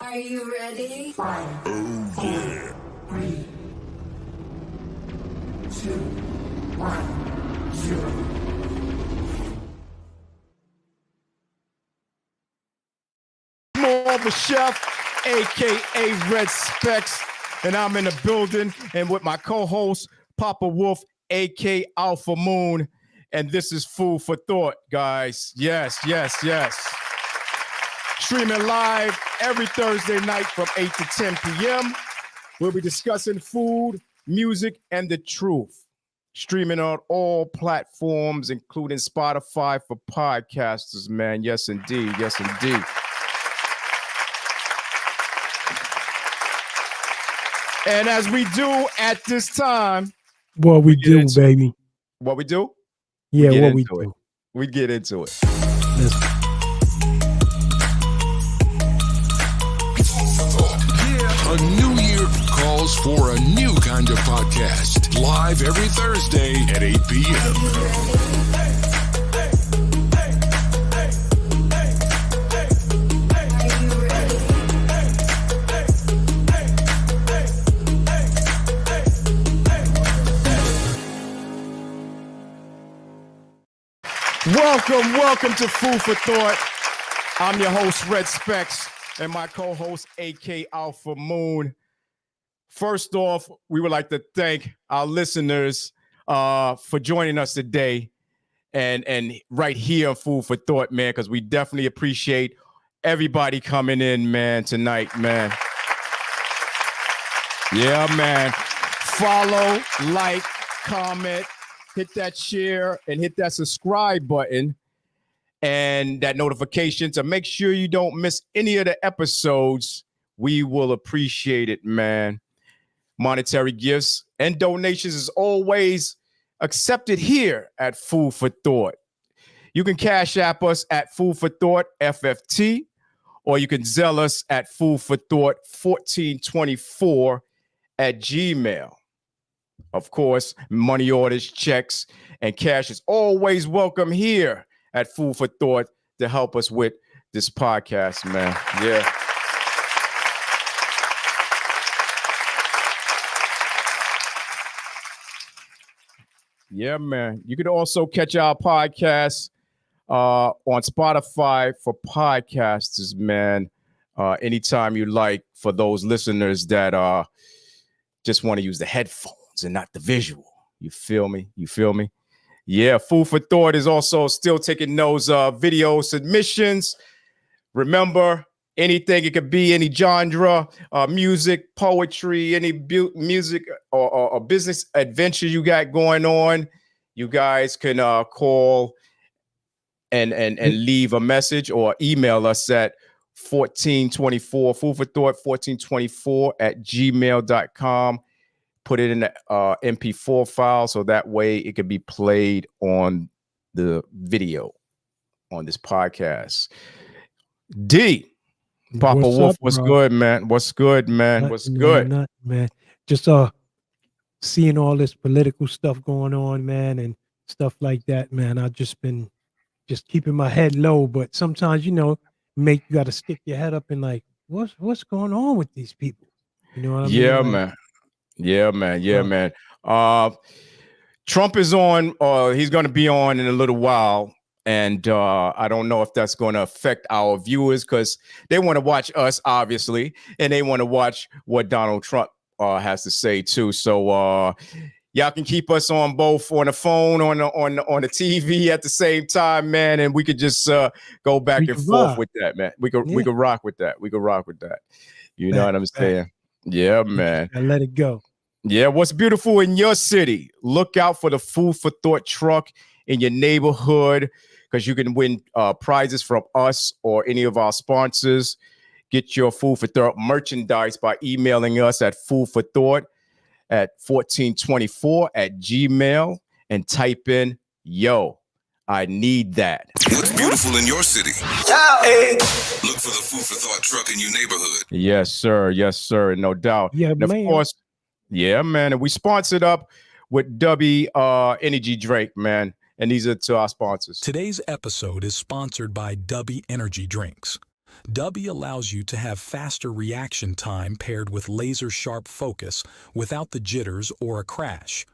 Are you ready? 5, Oh, 4, yeah. 3, 2, 1, 0. More of a chef, aka Red Specs, and I'm in the building and with my co-host Papa Wolf, aka Alpha Moon, and this is Food for Thought, guys. Yes. Streaming live every Thursday night from 8 to 10 p.m. We'll be discussing food, music, and the truth. Streaming on all platforms, including Spotify for podcasters, man. Yes, indeed. And as we do at this time, What we do, baby. What we do? Yeah, what we do. do. We get into it. A new year calls for a new kind of podcast. Live every Thursday at 8 p.m. Welcome to Food for Thought. I'm your host, Red Specs, and my co-host, AK Alpha Moon. First off, we would like to thank our listeners for joining us today and right here on Food for Thought, man, because we definitely appreciate everybody coming in, man, tonight, man. Yeah, man. Follow, like, comment, hit that share, and hit that subscribe button and that notification to make sure you don't miss any of the episodes. We will appreciate it, man. Monetary gifts and donations is always accepted here at Food for Thought. You can Cash App us at Food for Thought FFT, or you can Zelle us at Food for Thought 1424 at Gmail. Of course, money orders, checks, and cash is always welcome here at Food for Thought to help us with this podcast, man. Yeah. Yeah, man. You can also catch our podcast on Spotify for podcasters, man. Anytime you like, for those listeners that just want to use the headphones and not the visual. You feel me? Yeah, Food for Thought is also still taking those video submissions. Remember, anything, it could be any genre, music, poetry, any music or business adventure you got going on. You guys can call and leave a message or email us at 1424, Food for Thought 1424 at gmail.com. Put it in the MP4 file so that way it can be played on the video on this podcast. D, Papa Wolf, what's good, man? What's good, man? What's good? Man. Just seeing all this political stuff going on, man, and stuff like that, man. I've just been keeping my head low, but sometimes, you got to stick your head up and like, what's going on with these people? You know what I mean? Yeah, like, man. Yeah, man. Trump is on, he's going to be on in a little while. And I don't know if that's going to affect our viewers because they want to watch us, obviously, and they want to watch what Donald Trump has to say, too. So y'all can keep us on both on the phone, on the TV at the same time, man. And we could just go back and forth with that, man. We could rock with that. You know what I'm saying? Yeah, man. I let it go. Yeah, what's beautiful in your city? Look out for the Food for Thought truck in your neighborhood because you can win prizes from us or any of our sponsors. Get your Food for Thought merchandise by emailing us at foodforthought at 1424 at Gmail and type in, yo, I need that. What's beautiful in your city? Look for the Food for Thought truck in your neighborhood. Yes, sir. No doubt. Yeah, and of course, yeah, man. And we sponsored up with W Energy Drink, man. And these are to our sponsors. Today's episode is sponsored by Dubby Energy Drinks. Dubby allows you to have faster reaction time paired with laser-sharp focus without the jitters or a crash.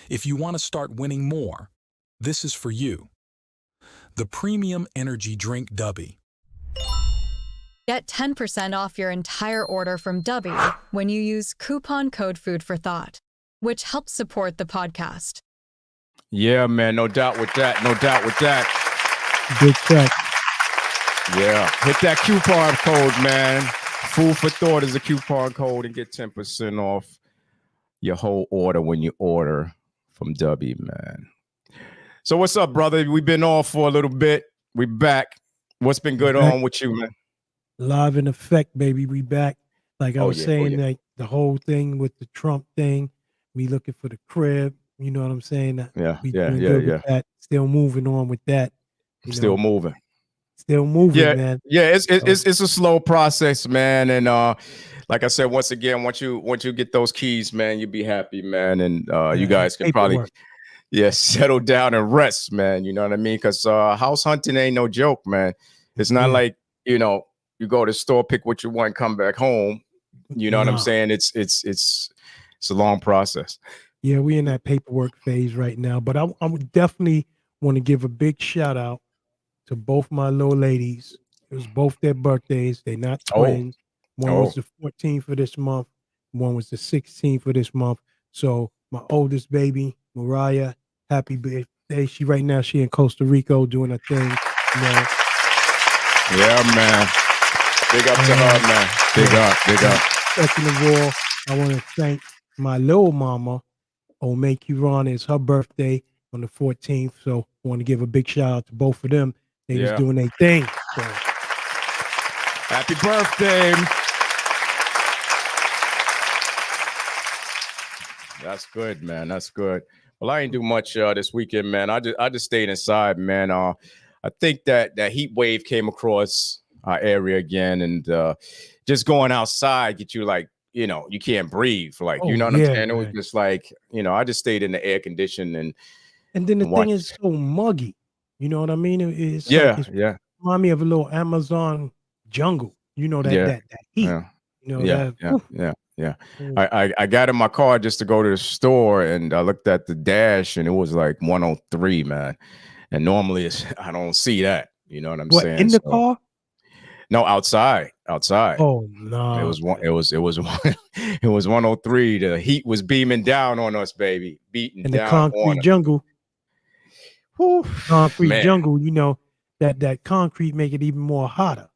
If you want to start winning more, this is for you. The Premium Energy Drink Dubby. Get 10% off your entire order from Dubby when you use coupon code Food for Thought, which helps support the podcast. Yeah, man, no doubt with that. No doubt with that. Big track. Yeah, hit that coupon code, man. Food for Thought is a coupon code and get 10% off your whole order when you order from Dubby, man. So what's up, brother? We've been off for a little bit. We back. What's been good on with you, man? Live in effect, baby. We back. Like I was saying, like the whole thing with the Trump thing. We looking for the crib. You know what I'm saying? Yeah, we doing good with that. Still moving on with that. Still moving. Still moving, yeah, man. Yeah, it's a slow process, man. And like I said, once again, once you get those keys, man, you'll be happy, man. And you guys can probably settle down and rest, man. You know what I mean? Because house hunting ain't no joke, man. It's not like, you know, you go to the store, pick what you want, come back home. You know what I'm saying? It's a long process. Yeah, we in that paperwork phase right now. But I would definitely want to give a big shout out to both my little ladies. It was both their birthdays. They're not twins. One was the 14th of this month. One was the 16th of this month. So my oldest baby, Mariah, happy birthday. She in Costa Rica doing a thing. You know. Yeah, man. Big up to her, man. Big up. Second of all, I want to thank my little mama, Omar Tyree. It's her birthday on the 14th. So I want to give a big shout out to both of them. They was doing their thing. So. Happy birthday. That's good, man. That's good. Well, I ain't do much this weekend, man. I just stayed inside, man. I think that heat wave came across our area again, and just going outside get you like, you know, you can't breathe. Like, you know what I'm saying? It was just like, you know, I just stayed in the air condition and then the thing is so muggy. You know what I mean? It's remind me of a little Amazon jungle. You know that heat. Yeah. You know Yeah. I got in my car just to go to the store, and I looked at the dash, and it was like 103, man. And normally I don't see that. You know what I'm saying? In the car? No, outside. Oh no! It was 103. The heat was beaming down on us, baby. Beating in down the concrete jungle. Whew, concrete jungle. You know that concrete make it even more hotter.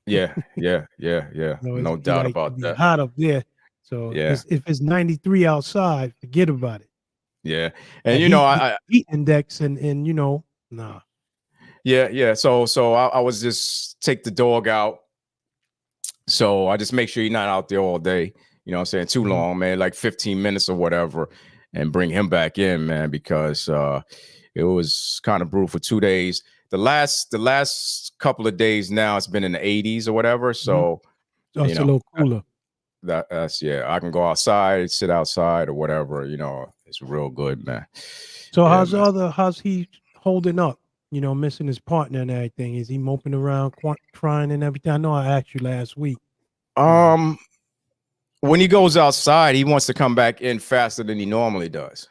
Yeah. No doubt about that. Hot up there. So if it's 93 outside, forget about it. Yeah, and you know, I heat index and you know, nah. Yeah. So I was just take the dog out. So I just make sure you're not out there all day. You know what I'm saying? Too long, man, like 15 minutes or whatever, and bring him back in, man, because it was kind of brutal for 2 days. The last couple of days now, it's been in the 80s or whatever. So it's a little cooler. That's I can go outside, sit outside or whatever. You know, it's real good, man. So how's he holding up? You know, missing his partner and everything. Is he moping around, crying and everything? I know I asked you last week. When he goes outside, he wants to come back in faster than he normally does.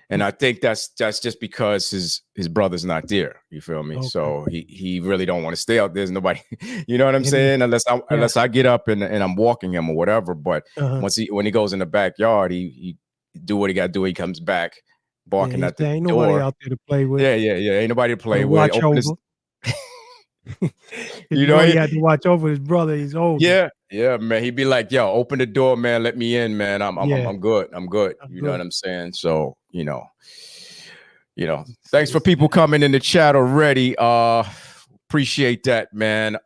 And I think that's just because his brother's not there. You feel me? Okay. So he really don't want to stay out. There's nobody, you know what I'm saying? Unless I get up and I'm walking him or whatever. But when he goes in the backyard, he do what he got to do. He comes back barking at the ain't door. Nobody out there to play with. Yeah. Ain't nobody to play with. Watch over. You know, he had to watch over his brother. He's old. Yeah, man. He'd be like, "Yo, open the door, man. Let me in, man. I'm good. I'm good." You know what I'm saying? So, you know. Thanks for people coming in the chat already. Appreciate that, man.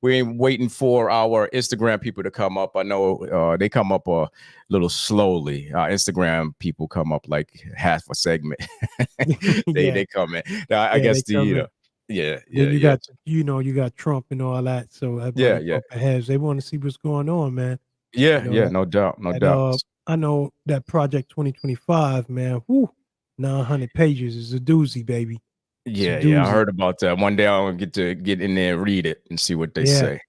We're waiting for our Instagram people to come up. I know they come up a little slowly. Instagram people come up like half a segment. They come in. I guess you got Trump and all that. So they want to see what's going on, man. No doubt. I know that Project 2025, man. 900 pages is a doozy, baby. Yeah. I doozy. heard about that. One day I'll get to get in there and read it and see what they Yeah. say.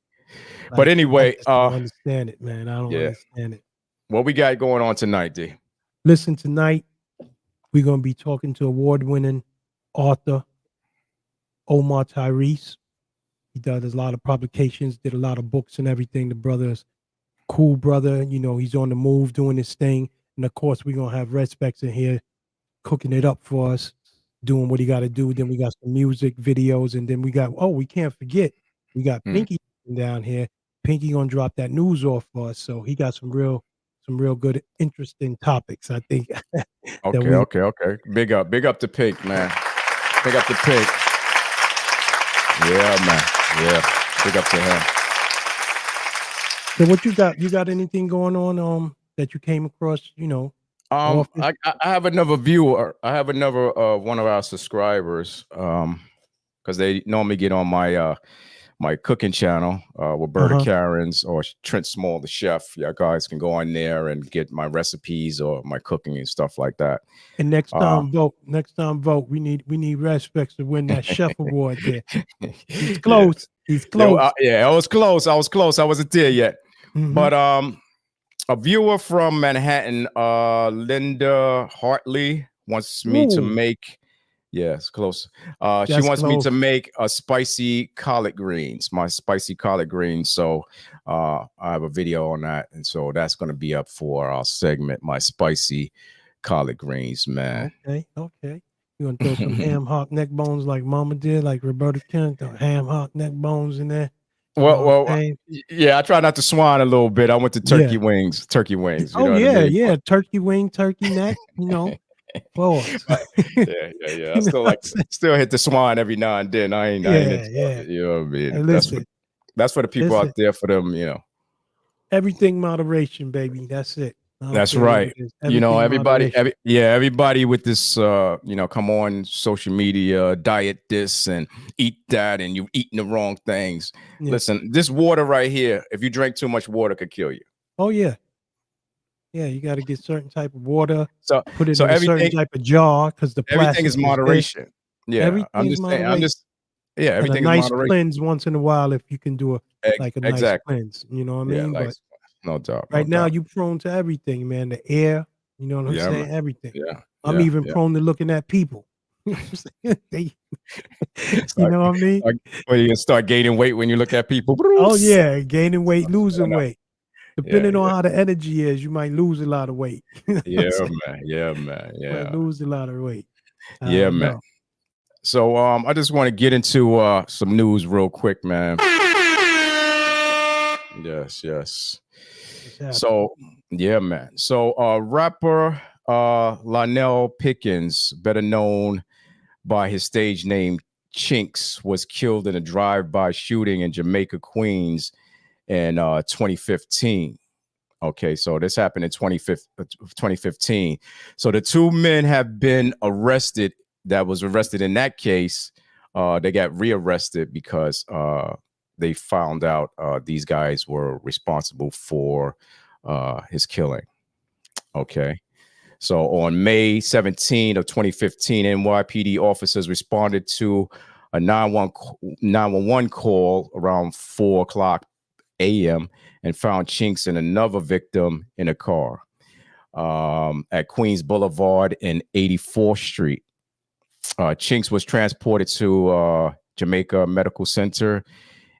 But Like, I anyway, just don't understand it, man. I don't yeah. understand it. What we got going on tonight, D? Listen, tonight we're gonna be talking to award-winning author Omar Tyree. He does a lot of publications, did a lot of books and everything. The brother's cool brother. You know, he's on the move doing his thing. And of course, we're gonna have Red Specs in here cooking it up for us, doing what he got to do. Then we got some music videos, and then we can't forget, we got Hmm. Pinky down here. Pinky gonna drop that news off for us. So he got some real good, interesting topics, I think. that we Okay. Big up to Pink, man. Big up to Pink. Yeah, man. Yeah. Big up to him. So what you got? You got anything going on that you came across, office? I have another viewer. I have another one of our subscribers. Because they normally get on my my cooking channel with Berta Uh-huh. Karen's or Trent Small, the chef. Yeah, guys can go on there and get my recipes or my cooking and stuff like that. And next Uh, time vote. We need Red Specs to win that chef award there. He's yeah, close. He's close. yeah, I was close. I wasn't there yet. Mhm. But a viewer from Manhattan, Linda Hartley, wants me to Ooh, make. Yeah, it's close. She that's wants me to close. make a spicy collard greens, my spicy collard greens. So I have a video on that, and so that's going to be up for our segment, my spicy collard greens, man. Okay. You gonna throw some ham hock neck bones like Mama did, like Roberta Kent, throw ham hock neck bones in there. You know what I'm saying? Yeah, I try not to swine a little bit. I went to Yeah. turkey wings. You Oh know what I mean? yeah. Turkey wing, turkey neck. Pause. Yeah. I You know what I'm saying? still hit the swine every now and then. I ain't into Yeah. it. You know what I mean? Hey, listen, That's for the people out listen. there for them. You know. Everything moderation, baby. That's it. I don't That's care what right. it is. You know, Everything moderation. everybody with this, come on social media, diet this and eat that, and you eating the wrong things. Yeah. Listen, this water right here, if you drink too much water, could kill you. Oh yeah. Yeah, you got to get certain type of water, So, put it so in a certain everything, type of jar because the everything plastic is is this. moderation. Yeah, Everything is moderation. yeah, And a everything is nice moderation. cleanse once in a while if you can do a nice Exactly. cleanse. You know what I Yeah, mean? like But no doubt, no right now doubt. you prone to everything, man. The air, you know what I'm Yeah, man. saying? Everything. Yeah, I'm yeah, even yeah. prone to looking at people. You know what I'm saying? It's You like, know what I mean? when you start gaining weight when you look at people. Oh yeah, gaining weight, losing weight. Yeah, Depending on how the energy is, you might lose a lot of weight. You know what I'm yeah, saying? man. Yeah, man. You might Yeah, lose a lot of weight. I yeah, don't man. know. So I just want to get into some news real quick, man. Yes. What's happening? So yeah, man. So rapper Lionel Pickens, better known by his stage name Chinks, was killed in a drive-by shooting in Jamaica, Queens in 2015. Okay, so this happened in 2015. So the two men have been arrested that was arrested in that case. They got rearrested because they found out these guys were responsible for his killing. Okay. So on May 17 of 2015, NYPD officers responded to a 911 call around 4 o'clock a.m. and found Chinks and another victim in a car at Queens Boulevard and 84th Street. Chinks was transported to Jamaica Medical Center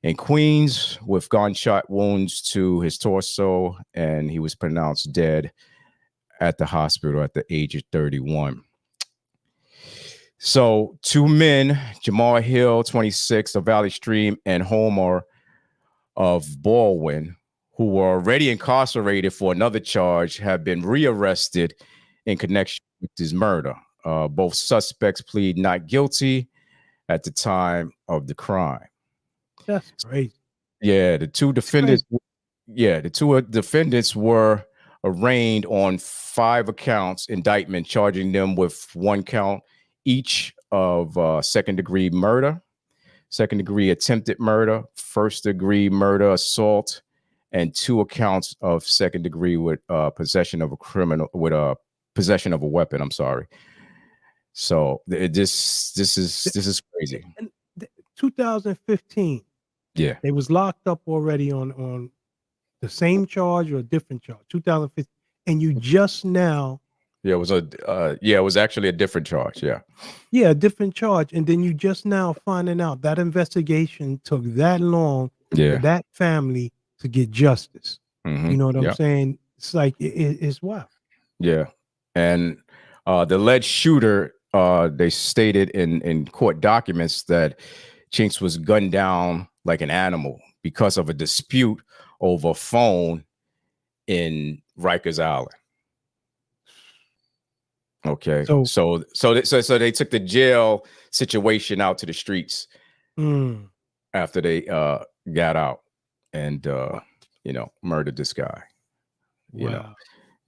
in Queens with gunshot wounds to his torso, and he was pronounced dead at the hospital at the age of 31. So two men, Jamal Hill, 26, of Valley Stream, and Homer of Baldwin, who were already incarcerated for another charge, have been rearrested in connection with this murder. Both suspects plead not guilty at the time of the crime. That's crazy. Yeah, the two defendants were arraigned on 5 accounts indictment, charging them with 1 count each of second-degree murder, second-degree attempted murder, first-degree murder, assault, and 2 accounts of second-degree with possession of a weapon. I'm sorry. So this is crazy. And 2015, Yeah. they was locked up already on the same charge or a different charge. 2015, and you just now, Yeah, it was actually a different charge. Yeah. yeah, a different charge, and then you just now finding out that investigation took that long for Yeah. that family to get justice. You know what I'm Yeah. saying? It's like it's wild. Yeah. And the alleged shooter, they stated in court documents that Chinks was gunned down like an animal because of a dispute over a phone in Rikers Island. Okay. So, So they took the jail situation out to the streets after they got out and murdered this guy. You know. wow.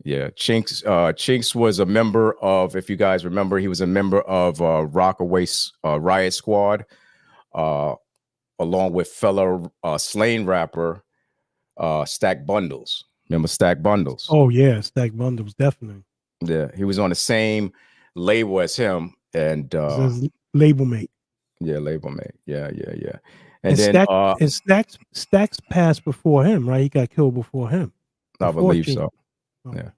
Yeah, Chinks was a member of, if you guys remember, he was a member of Rockaway Riot Squad, along with fellow Slain rapper Stack Bundles. Remember Stack Bundles? Oh yeah, Stack Bundles, definitely. Yeah, he was on the same label as him, and His label mate. yeah, label mate. Yeah. And then Stacks passed before him, right? He got killed before him. I believe Chinks. so. Okay. Yeah.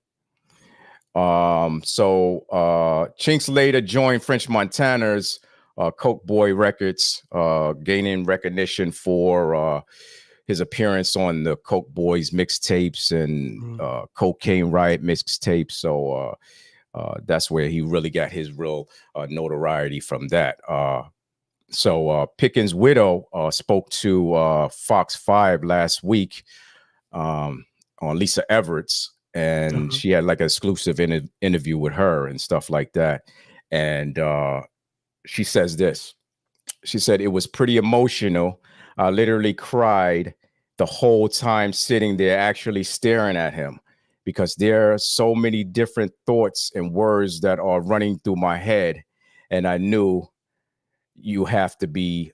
So Chinks later joined French Montana's Coke Boy Records, gaining recognition for his appearance on the Coke Boys mixtapes and Cocaine Riot mixtapes. So that's where he really got his real notoriety from that. So Pickens' widow spoke to Fox 5 last week on Lisa Everett's, and she had like an exclusive interview with her and stuff like that. And she says this. She said, "It was pretty emotional. I literally cried the whole time sitting there actually staring at him, because there are so many different thoughts and words that are running through my head. And I knew you have to be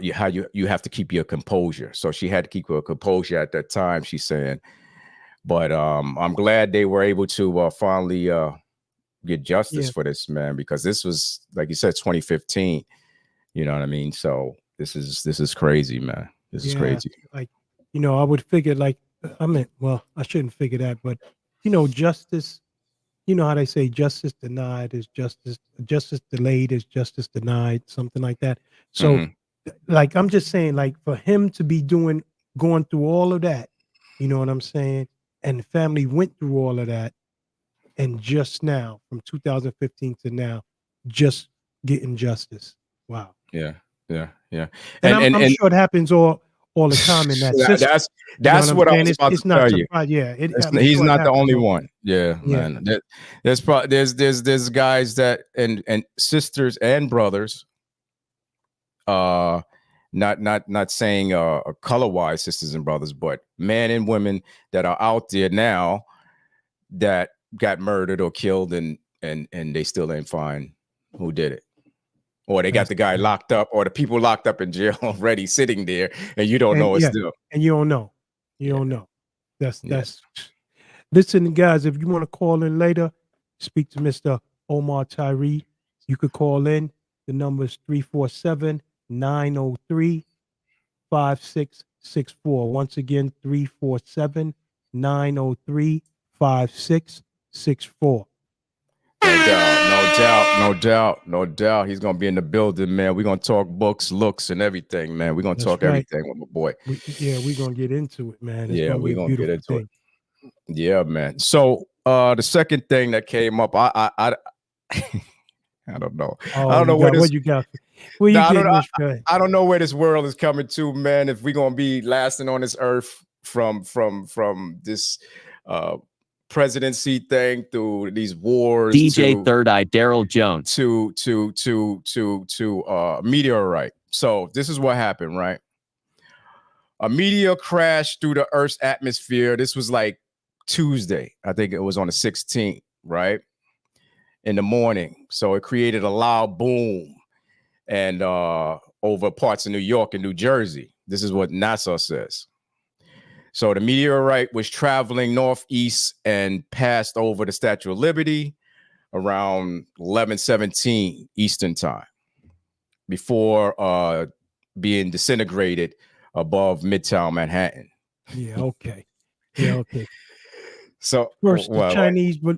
you have to keep your composure." So she had to keep her composure at that time, she's saying. But I'm glad they were able to finally get justice for this, man, because this was, like you said, 2015. You know what I mean? So this is crazy, man. This is crazy. Like, I would figure, like, well, I shouldn't figure that, but justice, how they say justice denied is justice delayed is justice denied, something like that. So like, I'm just saying, like, for him to be going through all of that, you know what I'm saying? And the family went through all of that, and just now, from 2015 to now, just getting justice. Wow. Yeah. And I'm sure it happens all the time in that system. That's what I was about to tell you. Yeah, he's not the only one. Yeah, man. There's guys that and sisters and brothers. Not saying color-wise sisters and brothers, but men and women that are out there now that got murdered or killed, and they still ain't find who did it. Or they got the guy locked up, or the people locked up in jail already sitting there, and you don't know it's still. And you don't know. You don't know. That's listen, guys, if you want to call in later, speak to Mr. Omar Tyree, you could call in. The number is 347-903-5664. Once again, 347-903-5664. No doubt. He's gonna be in the building, man. We're gonna talk books, looks, and everything, man. We're gonna talk everything with my boy. We're gonna get into it, man. We're gonna get into it. Yeah, man. So the second thing that came up, I don't know. I don't know what you got. I don't know where this world is coming to, man. If we're gonna be lasting on this earth from this presidency thing through these wars, DJ Third Eye Daryl Jones to meteorite. So this is what happened, right? A meteor crashed through the Earth's atmosphere. This was like Tuesday. I think it was on the 16th, right? In the morning. So it created a loud boom and over parts of New York and New Jersey. This is what NASA says. So the meteorite was traveling northeast and passed over the Statue of Liberty, around 11:17 Eastern time before being disintegrated above Midtown Manhattan. Yeah, okay. Yeah, okay. So, First, the well, Chinese, but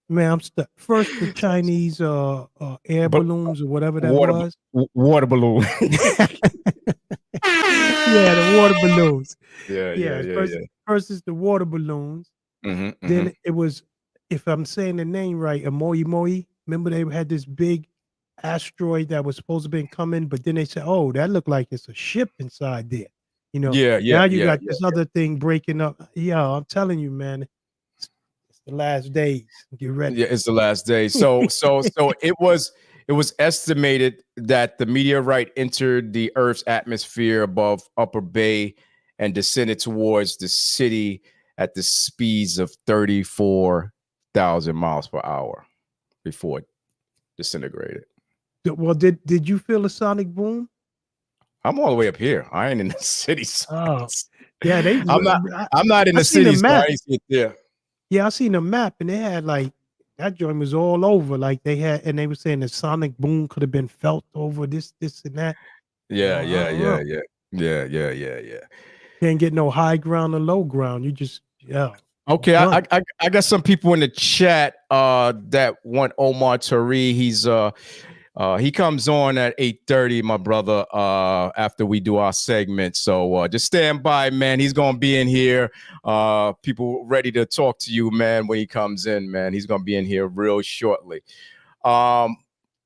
man, I'm stuck. First, the Chinese air but balloons or whatever that water was. water balloon. Yeah, the water balloons. Yeah, yeah, Yeah, yeah, first, yeah. first is the water balloons. Mm-hmm. Then it was, if I'm saying the name right, Amoy Moy. Remember they had this big asteroid that was supposed to be coming, but then they said, "Oh, that looked like it's a ship inside there." You know. Yeah, Now yeah, you yeah, got this other thing breaking up. Yeah, I'm telling you, man, it's the last days. Get ready. yeah. It's the last day. So it was estimated that the meteorite entered the Earth's atmosphere above Upper Bay and descended towards the city at the speeds of 34,000 miles per hour before it disintegrated. Well, did you feel a sonic boom? I'm all the way up here. I ain't in the city. So Oh, yeah, they. I'm not in I the seen city, a so I map. ain't see it there. Yeah, I seen a map, and they had like that joint was all over. Like they had, and they were saying the sonic boom could have been felt over this, and that. Yeah, I yeah, don't yeah, know. yeah. Yeah, yeah, yeah, yeah. Can't get no high ground or low ground. You just Okay, done. I got some people in the chat that want Omar Tyree. He comes on at 8:30, my brother, after we do our segment. So just stand by, man. He's gonna be in here. People ready to talk to you, man, when he comes in, man. He's gonna be in here real shortly.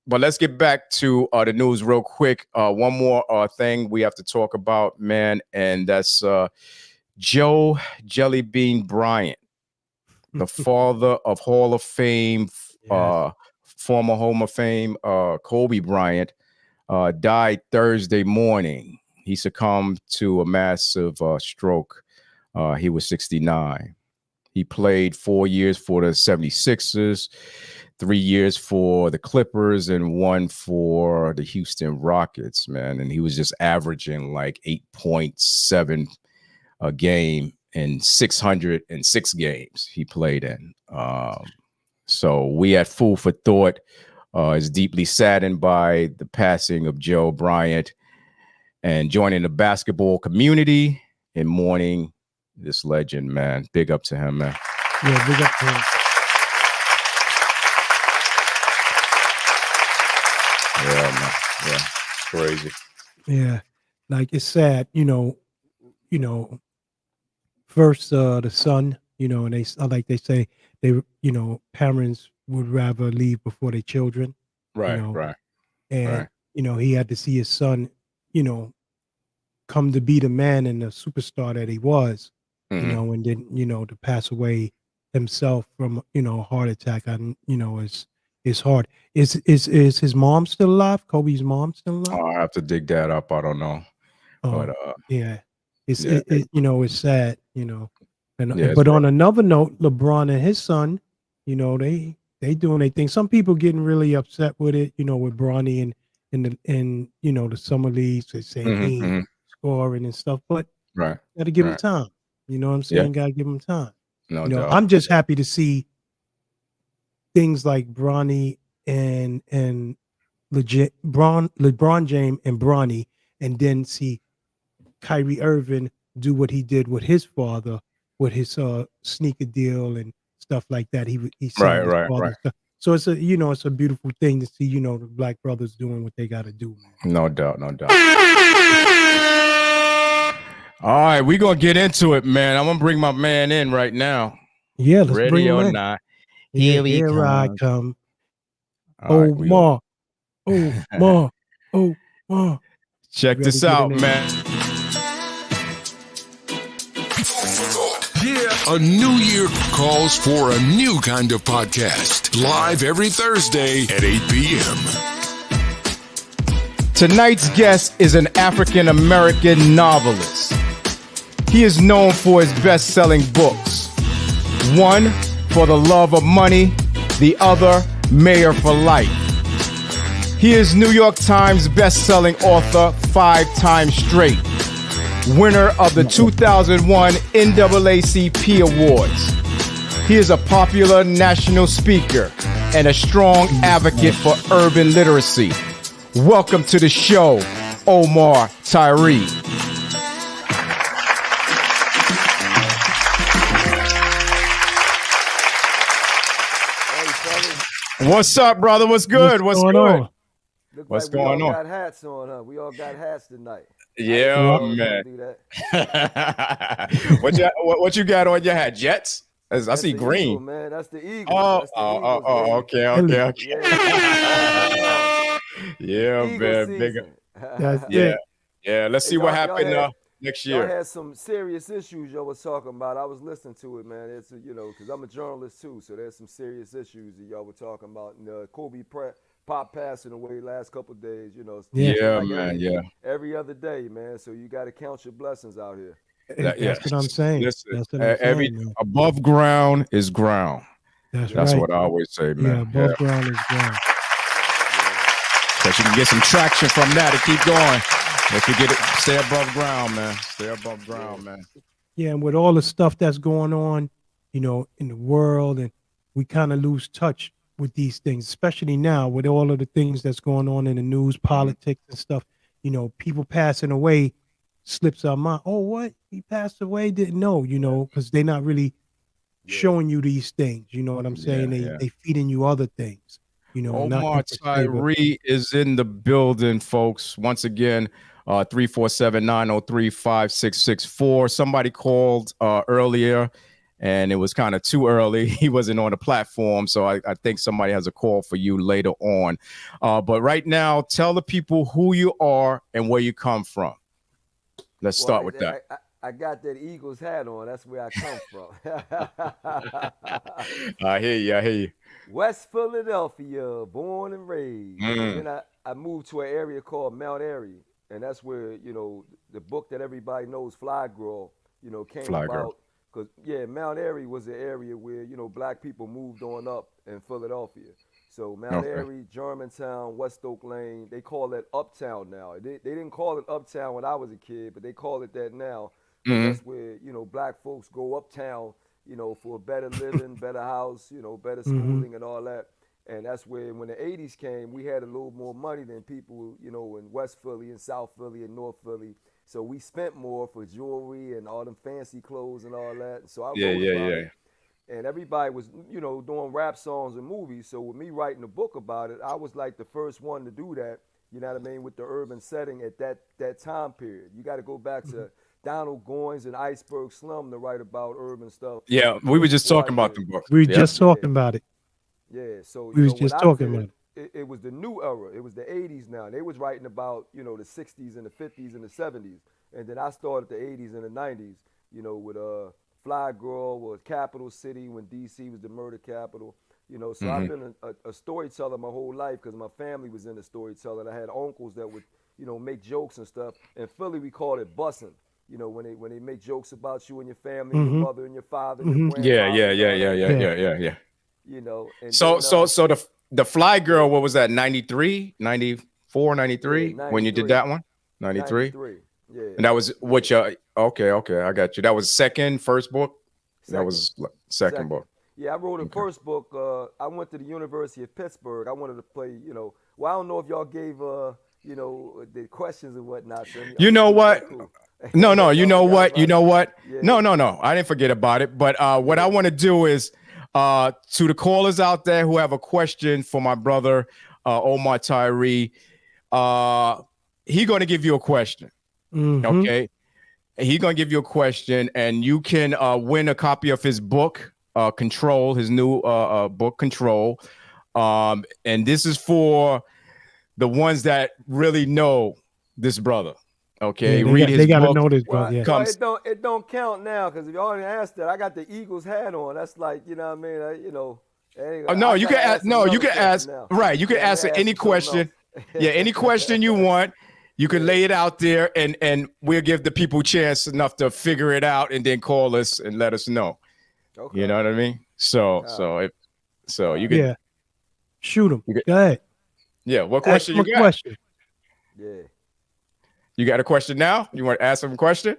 But let's get back to the news real quick. One more thing we have to talk about, man, and that's Joe Jellybean Bryant, the father of Hall of Fame, Yes. former Hall of Fame, Kobe Bryant, died Thursday morning. He succumbed to a massive stroke. He was 69. He played 4 years for the 76ers, 3 years for the Clippers, and 1 for the Houston Rockets, man. And he was just averaging like 8.7 a game in 606 games he played in. So we at Food for Thought is deeply saddened by the passing of Joe Bryant and joining the basketball community in mourning this legend, man. Big up to him, man. Yeah, big up to him. Yeah, man. Yeah, it's crazy. Yeah, like it's sad, first the son, and they like they say they, parents would rather leave before their children, Right, know, right, and right. he had to see his son, come to be the man and the superstar that he was, Mhm. and then to pass away himself from a heart attack. And it's hard. Is his mom still alive? Kobe's mom still alive? I'll have to dig that up. I don't know. But Yeah, it's yeah, it's sad, and yeah, it's but rough. on another note, LeBron and his son, they doing their thing. Some people getting really upset with it, with Bronny and the summer leagues. They saying he ain't Mhm. scoring and stuff, but Right, got to give him right. time. You know what I'm Yeah, saying? Got to give him time. no doubt. I'm just happy to see things like Bronny and LeBron James and Bronny, and then see Kyrie Irving do what he did with his father, with his sneaker deal and stuff like that. He Right, signed his right, father right. stuff. So it's a beautiful thing to see, the black brothers doing what they got to do, man. No doubt, no doubt. All right, we're gonna get into it, man. I'm gonna bring my man in right now. Yeah, let's bring Ready him or in. not, Yeah, here we here I come. come. All right, Oh ma, oh ma, oh ma. check Ready this to get out, in there? man. Yeah, a new year calls for a new kind of podcast. Live every Thursday at 8 p.m. Tonight's guest is an African-American novelist. He is known for his best-selling books. One, For the Love of Money, the other, Mayor for Life. He is New York Times best-selling author 5 times straight. Winner of the 2001 NAACP Awards. He is a popular national speaker and a strong advocate for urban literacy. Welcome to the show, Omar Tyree. What's up, brother? What's good? What's going good? on? Look What's like going we all on? got hats on, huh? We all got hats tonight. Yeah, I man. do that. what you got on your hat? Jets? I That's see the green. Eagle, man. That's the Eagles. Oh, That's the Eagles, baby. okay. Yeah. Yeah, Eagle man. Big, season. That's yeah, it. yeah. Let's Hey, see what y'all happened next Y'all year. had some serious issues y'all was talking about. I was listening to it, man. It's because I'm a journalist too, so there's some serious issues that y'all were talking about. And Kobe Pop passing away last couple of days. Yeah, like man. every other day, man. So you got to count your blessings out here. That's what I'm saying. Listen, That's what I'm every saying, man. above ground is ground. That's That's right. what I always say, Yeah, man. above ground is ground. But you can get some traction from that and keep going. If you get it, stay above ground, man. Stay above ground, man. Yeah, and with all the stuff that's going on, in the world, and we kind of lose touch with these things, especially now with all of the things that's going on in the news, politics and stuff. People passing away slips our mind. Oh, what? He passed away? Didn't know, because they're not really showing you these things. You know what I'm saying? They feeding you other things. Not Omar Tyree is in the building, folks. Once again, 347-903-5664. Somebody called earlier, and it was kind of too early. He wasn't on the platform, so I think somebody has a call for you later on. But right now, tell the people who you are and where you come from. Let's start with that. I got that Eagles hat on. That's where I come from. I hear you. West Philadelphia, born and raised. And then I moved to an area called Mount Airy, and that's where the book that everybody knows, Fly Girl, came Fly about. Girl. Because Mount Airy was an area where black people moved on up in Philadelphia. So Mount Airy, Germantown, West Oak Lane, they call that Uptown now. They didn't call it Uptown when I was a kid, but they call it that now. That's where black folks go uptown, for a better living, better house, better schooling and all that. And that's where when the 80s came, we had a little more money than people, in West Philly and South Philly and North Philly. So we spent more for jewelry and all them fancy clothes and all that. And so I wrote about it. And everybody was, doing rap songs and movies. So with me writing a book about it, I was like the first one to do that, you know what I mean, with the urban setting at that time period. You got to go back to Donald Goines and Iceberg Slum to write about urban stuff. Yeah, we were just talking about the book. We were just talking about it. Yeah, so we was just talking about it. It was the new era. It was the 80s now. They was writing about, the 60s and the 50s and the 70s. And then I started the 80s and the 90s, with Fly Girl, was Capital City when DC was the murder capital. So I've been a storyteller my whole life because my family was into storytelling. I had uncles that would, make jokes and stuff. In Philly, we called it bussing. When they make jokes about you and your family, your mother and your father, your grandfather. Yeah. And So then, the Fly Girl, what was that? 93, 94, 93 when you did that one? 93. Yeah. And that was what you okay, I got you. That was first book? That was second book. Yeah, I wrote a first book. I went to the University of Pittsburgh. I wanted to play, well, I don't know if y'all gave the questions and whatnot. So you know what? Cool. No, you know what? Yeah. No. I didn't forget about it. But what I want to do is to the callers out there who have a question for my brother Omar Tyree, he going to give you a question. Okay. He's going to give you a question, and you can win a copy of his book, Control, his new book, Control. And this is for the ones that really know this brother. Okay, yeah, read his book. They got to know this, well, yeah. Well, it don't count now because if you already asked that, I got the Eagles hat on. That's like, you know what I mean? No, you can ask. No, you can ask. Now. Right, you can answer any question. Yeah, any question you want. You can lay it out there, and we'll give the people a chance enough to figure it out, and then call us and let us know. Okay. You know what I mean? So you can. Yeah. Shoot him. Go ahead. Yeah. What question you got? Question. Yeah. You got a question now? You want to ask him a question?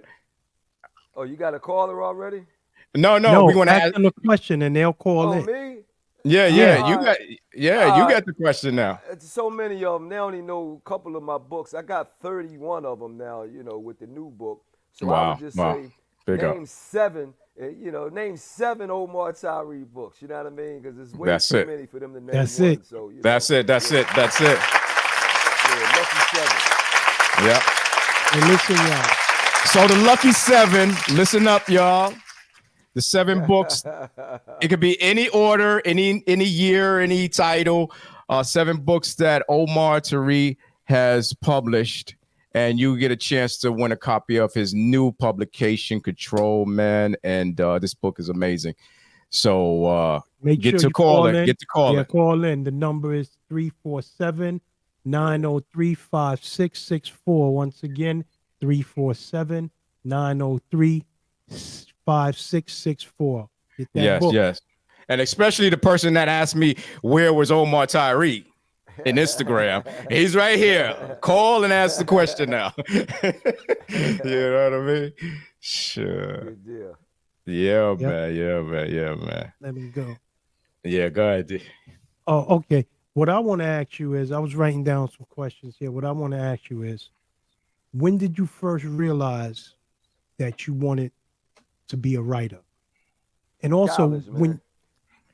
Oh, you got a caller already? No, No, we're gonna ask ask. them a question and they'll call Oh, in. me? Yeah, Yeah. you got. Yeah, you got the question now. So many of them. They only know a couple of my books. I got 31 of them now, with the new book. So I would just say, Big up. name 7, name 7 Omar Tyree books. You know what I mean? Because it's way That's too it. many for them to name That's one. it. So, That's it. That's it. That's it. Yeah, lucky 7. Yeah. And listen, y'all. So the lucky 7. Listen up, y'all. The 7 books. It could be any order, any year, any title. 7 books that Omar Tyree has published, and you get a chance to win a copy of his new publication, Control Man. And this book is amazing. So Make get sure to you calling. in. Get to calling. Yeah, call in. The number is 347-903-5664. Once again, 347-903-5664. Get that book. Yes. And especially the person that asked me, where was Omar Tyree in Instagram? He's right here. Call and ask the question now. You know what I mean? Sure. Good deal. Yeah, Yep. man. Yeah, man. Yeah, man. Let me go. Yeah, go ahead. D. Oh, okay. What I want to ask you is, I was writing down some questions here. What I want to ask you is, when did you first realize that you wanted to be a writer? And also, College, man. when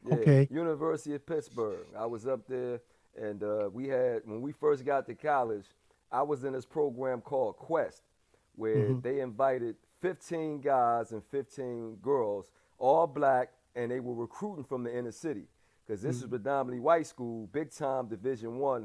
Yeah, okay. University of Pittsburgh. I was up there, and when we first got to college, I was in this program called Quest, where they invited 15 guys and 15 girls, all black, and they were recruiting from the inner city, because this is predominantly white school, big time Division I,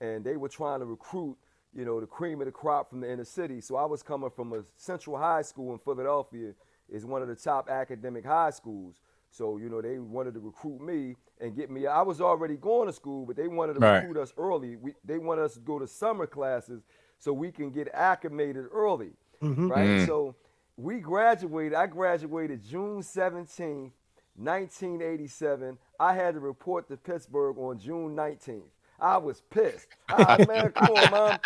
and they were trying to recruit, the cream of the crop from the inner city. So I was coming from a Central High School in Philadelphia, is one of the top academic high schools. So, they wanted to recruit me and get me. I was already going to school, but they wanted to recruit us early. They wanted us to go to summer classes so we can get acclimated early, right? So we graduated. I graduated June 17th, 1987. I had to report to Pittsburgh on June 19th. I was pissed. Man, come on, Mom.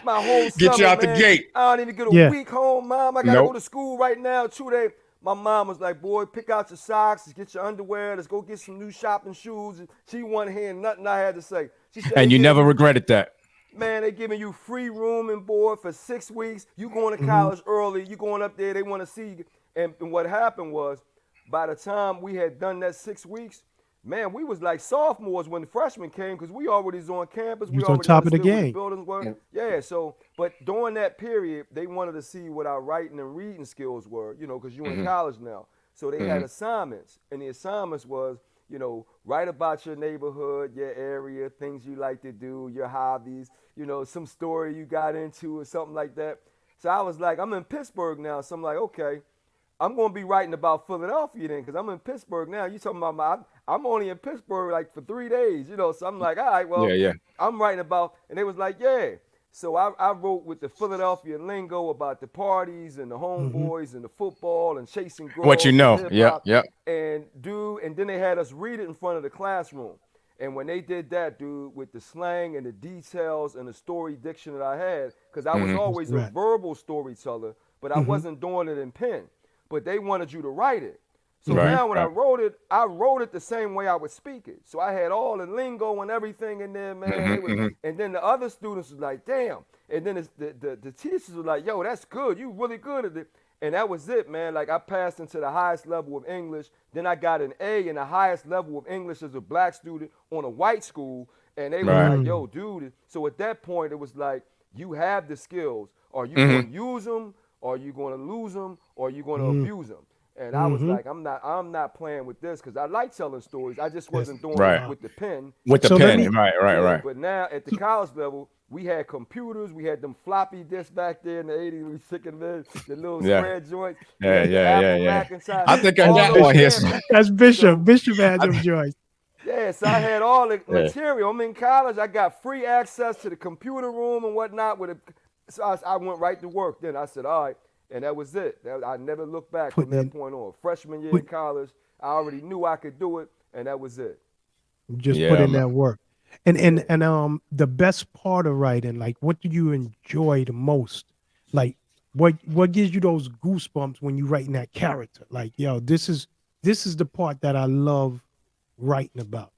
My whole summer, Get you out man, the gate. I don't even get a week home, Mom. I got to Nope. go to school right now, 2 days. My mom was like, boy, pick out your socks, get your underwear, let's go get some new shopping shoes. And she wasn't hearing nothing I had to say. She said, And you never regretted that. man, they giving you free room and board for 6 weeks. You going to college early. You going up there. They want to see you. And what happened was, by the time we had done that 6 weeks, man, we was like sophomores when the freshmen came, because we already was on campus. You We was on already top of the understood what game. buildings were. Yeah, so, but during that period, they wanted to see what our writing and reading skills were, because you're in college now. So they had assignments, and the assignments was, write about your neighborhood, your area, things you like to do, your hobbies, some story you got into or something like that. So I was like, I'm in Pittsburgh now, so I'm like, okay, I'm going to be writing about Philadelphia then, because I'm in Pittsburgh now. You talking about I'm only in Pittsburgh like for 3 days, So I'm like, all right, well, I'm writing about, and they was like, yeah. So I wrote with the Philadelphia lingo about the parties and the homeboys and the football and chasing girls. What you know. and Yeah, hip-hop. yeah. And then they had us read it in front of the classroom. And when they did that, dude, with the slang and the details and the story diction that I had, because I was always a verbal storyteller, but I wasn't doing it in pen. But they wanted you to write it. So now when I wrote it the same way I would speak it. So I had all the lingo and everything in there, man. And then the other students was like, damn. And then the teachers were like, yo, that's good. You really good at it. And that was it, man. Like, I passed into the highest level of English. Then I got an A in the highest level of English as a black student on a white school. And they were like, yo, dude. So at that point, it was like, you have the skills. Are you going to use them? Or are you going to lose them? Or are you going to abuse them? And I was like, I'm not playing with this, because I like telling stories. I just wasn't doing it with the pen. With the So let pen. me- Right. But now at the college level, we had computers. We had them floppy disks back there in the 80s. We sticking the little square joints. We had the Apple Macintosh. I think I All got those one here. cameras. That's Bishop. Bishop had them joints. Yeah, so I had all the material. I'm in college. I got free access to the computer room and whatnot. So I went right to work. Then I said, all right. And that was it. I never looked back from that point on. Freshman year in college, I already knew I could do it, and that was it. Just put in that work. And the best part of writing, like, what do you enjoy the most? Like, what gives you those goosebumps when you writing that character? Like, yo, this is the part that I love writing about.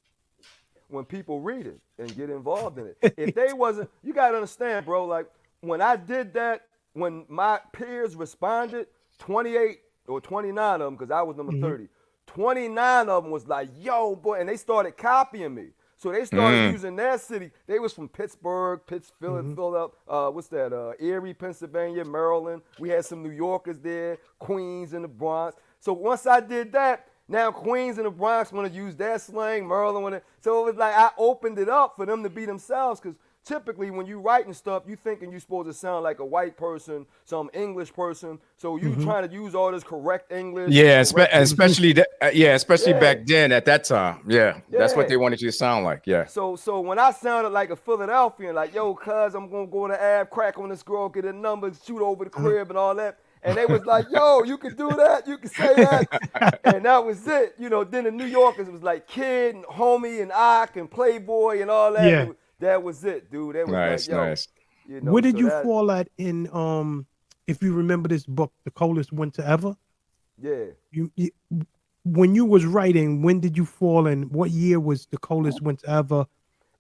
When people read it and get involved in it. If they wasn't, you gotta understand, bro. Like when I did that, when my peers responded, 28 or 29 of them, because I was number 30, 29 of them was like, yo, boy, and they started copying me. So they started using their city. They was from Pittsburgh, Philadelphia, Erie, Pennsylvania, Maryland. We had some New Yorkers there, Queens and the Bronx. So once I did that, now Queens and the Bronx want to use their slang, Maryland. So it was like I opened it up for them to be themselves, because typically when you writing stuff, you thinking you're supposed to sound like a white person, some English person. So you trying to use all this correct English. Yeah, especially back then at that time. Yeah, that's what they wanted you to sound like. Yeah. So when I sounded like a Philadelphian, like, yo, cuz I'm going to go to Ave, crack on this girl, get a number, shoot over the crib and all that. And they was like, yo, you can do that. You can say that. And that was it. You know, then the New Yorkers was like Kid and Homie and Ock and Playboy and all that. Yeah. That was it, dude. That was Nice, like, yo. nice. You know, Where did you fall at in if you remember this book, The Coldest Winter Ever? Yeah. You when you was writing, when did you fall in? What year was The Coldest Winter Ever?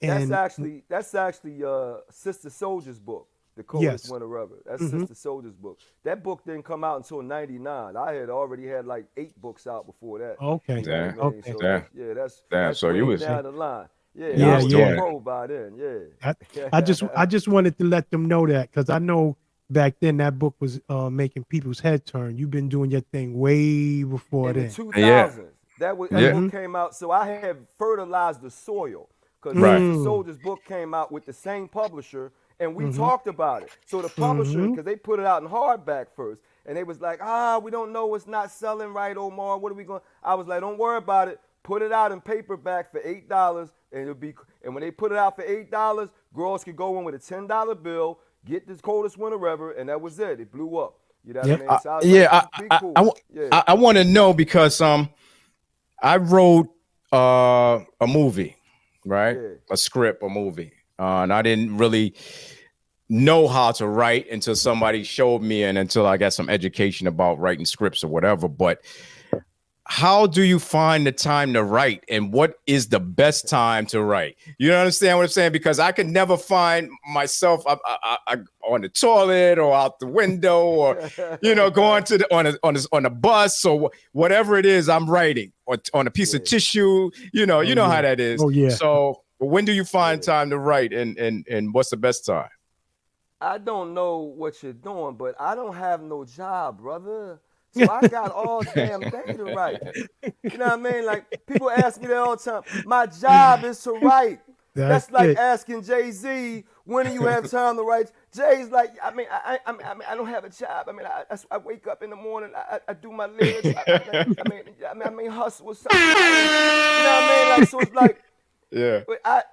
And That's actually Sister Soldier's book. The Coldest Winter Ever. That's Sister Soldier's book. That book didn't come out until '99. I had already had like 8 books out before that. Okay. You know what I mean? So that's so you was down the line. I was doing pro by then. Yeah. I just wanted to let them know that, because I know back then that book was making people's head turn. You've been doing your thing way before in then. the 2000s. That book came out. So I had fertilized the soil, because Sister Soldier's book came out with the same publisher. And we talked about it. So the publisher, because they put it out in hardback first, and they was like, we don't know, it's not selling right, Omar. What are we going? I was like, don't worry about it. Put it out in paperback for $8, and it'll be. And when they put it out for $8, girls could go in with a $10 bill, get this Coldest Winter Ever, and that was it. It blew up. You know what I mean? So I want to know, because I wrote a movie, right? Yeah. A script, a movie. And I didn't really know how to write until somebody showed me, and until I got some education about writing scripts or whatever. But how do you find the time to write, and what is the best time to write? You understand what I'm saying? Because I could never find myself I on the toilet or out the window, or going to on a bus or whatever it is I'm writing, or on a piece of tissue. You know how that is. Oh yeah. So when do you find time to write, and what's the best time? I don't know what you're doing, but I don't have no job, brother. So I got all damn day to write. You know what I mean? Like, people ask me that all the time. My job is to write. That's like asking Jay-Z, when do you have time to write? Jay's like, I don't have a job. I wake up in the morning, I do my lyrics. I mean, hustle or something. You know what I mean? Like, so it's like,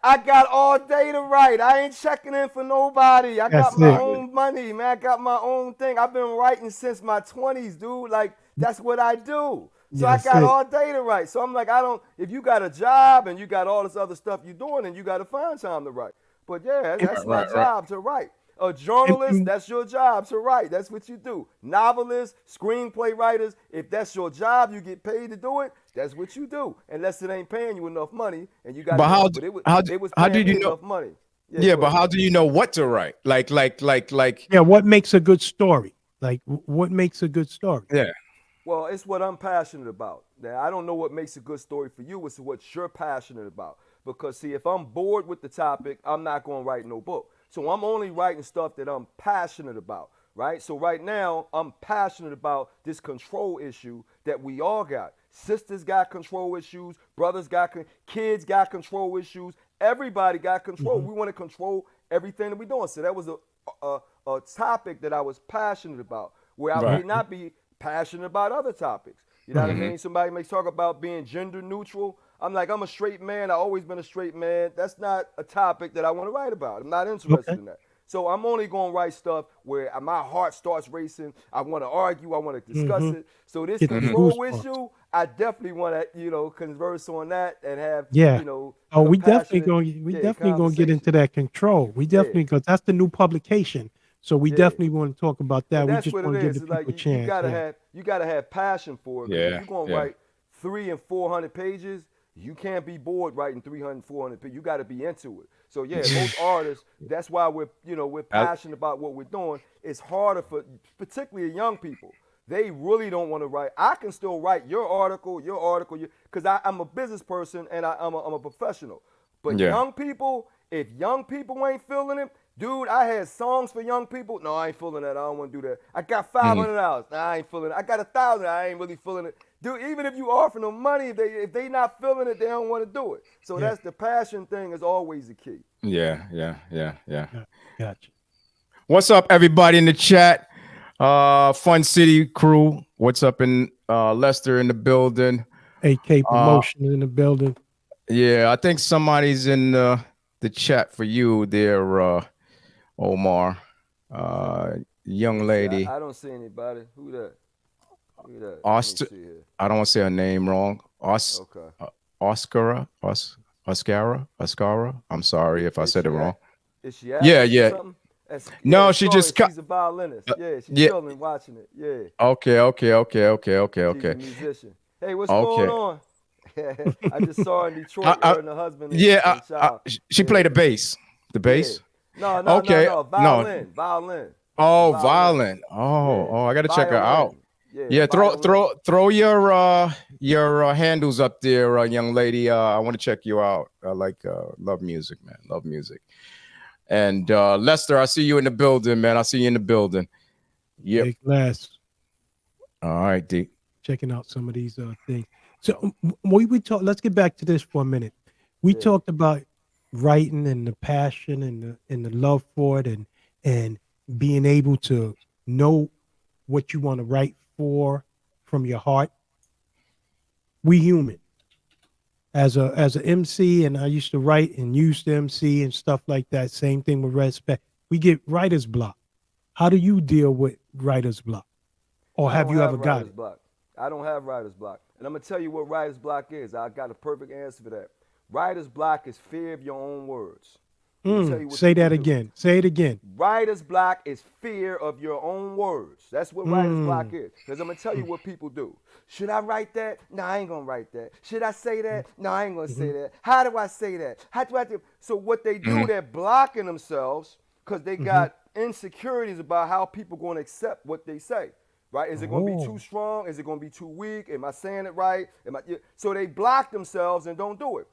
I got all day to write. I ain't checking in for nobody. I got my own money, man. I got my own thing. I've been writing since my 20s, dude. Like, that's what I do. So I got all day to write. So I'm like, if you got a job and you got all this other stuff you're doing, then you got to find time to write. But yeah, that's my job to write. A journalist, that's your job to write. That's what you do. Novelists, screenplay writers, if that's your job, you get paid to do it, that's what you do. Unless it ain't paying you enough money and you got. But how do you know enough money? Yeah, but how do you know what to write? Like. Yeah, what makes a good story? Like, what makes a good story? Yeah. Well, it's what I'm passionate about. Now, I don't know what makes a good story for you. It's what you're passionate about. Because see, if I'm bored with the topic, I'm not going to write no book. So I'm only writing stuff that I'm passionate about, right? So right now, I'm passionate about this control issue that we all got. Sisters got control issues. Brothers got, kids got control issues. Everybody got control. We want to control everything that we're doing. So that was a topic that I was passionate about, where I may not be passionate about other topics. You know what I mean? Somebody may talk about being gender neutral. I'm like, I'm a straight man. I've always been a straight man. That's not a topic that I want to write about. I'm not interested in that. So I'm only going to write stuff where my heart starts racing. I want to argue. I want to discuss it. So this control issue, I definitely want to, converse on that and have, we definitely going to get into that control. We definitely, because that's the new publication. So we Yeah. definitely want to talk about that. And We that's just what want it to give is. the It's people like a chance. you gotta have passion for it. 'Cause Yeah, if you're gonna yeah. write 300 and 400 pages, you can't be bored writing 300, 400 pages. You got to be into it. So yeah, most artists, that's why we're passionate about what we're doing. It's harder for particularly young people. They really don't want to write. I can still write your article, because I'm a business person and I'm a professional. But Yeah. young people, if young people ain't feeling it, dude, I had songs for young people. No, I ain't feeling that. I don't want to do that. I got $500. Nah, I ain't feeling it. I got $1,000. I ain't really feeling it. Dude, even if you offer them money, if they not feeling it, they don't want to do it. So Yeah. that's the passion thing is always the key. Yeah. Gotcha. What's up, everybody in the chat? Fun City crew. What's up in Leicester in the building? AK promotion in the building. Yeah, I think somebody's in the chat for you there, Omar. Young lady. I don't see anybody. Who that? Who that? Oster. Let me see here. I don't want to say her name wrong. Okay. Oscara. I'm sorry if I said it wrong. Is she out Yeah, or yeah. something? No, she just she's a violinist. Yeah, she's yeah. chilling watching it. Yeah. Okay. She's a musician. Hey, what's going on? I just saw her in Detroit, her and her husband. And child. She played the bass. The bass? No. Okay. Violin. Oh, violin. Oh, I gotta check her out. Yeah, throw your handles up there, young lady. I want to check you out. I love music, man. Love music. And Lester, I see you in the building, man. I see you in the building. Yep. Big Glass. All right, D. Checking out some of these things. So we talk. Let's get back to this for a minute. We talked about writing and the passion and the love for it and being able to know what you want to write for from your heart. We human. As a MC, and I used to write and used to MC and stuff like that. Same thing with respect. We get writer's block. How do you deal with writer's block? Or have you ever got it? Block. I don't have writer's block. And I'm going to tell you what writer's block is. I got a perfect answer for that. Writer's block is fear of your own words. Say that again. Say it again. Writer's block is fear of your own words. That's what writer's block is. Because I'm going to tell you what people do. Should I write that? No, I ain't going to write that. Should I say that? No, I ain't going to say that. How do I say that? How do I do? So what they do, they're blocking themselves because they got insecurities about how people going to accept what they say. Right? Is it going to be too strong? Is it going to be too weak? Am I saying it right? So they block themselves and don't do it.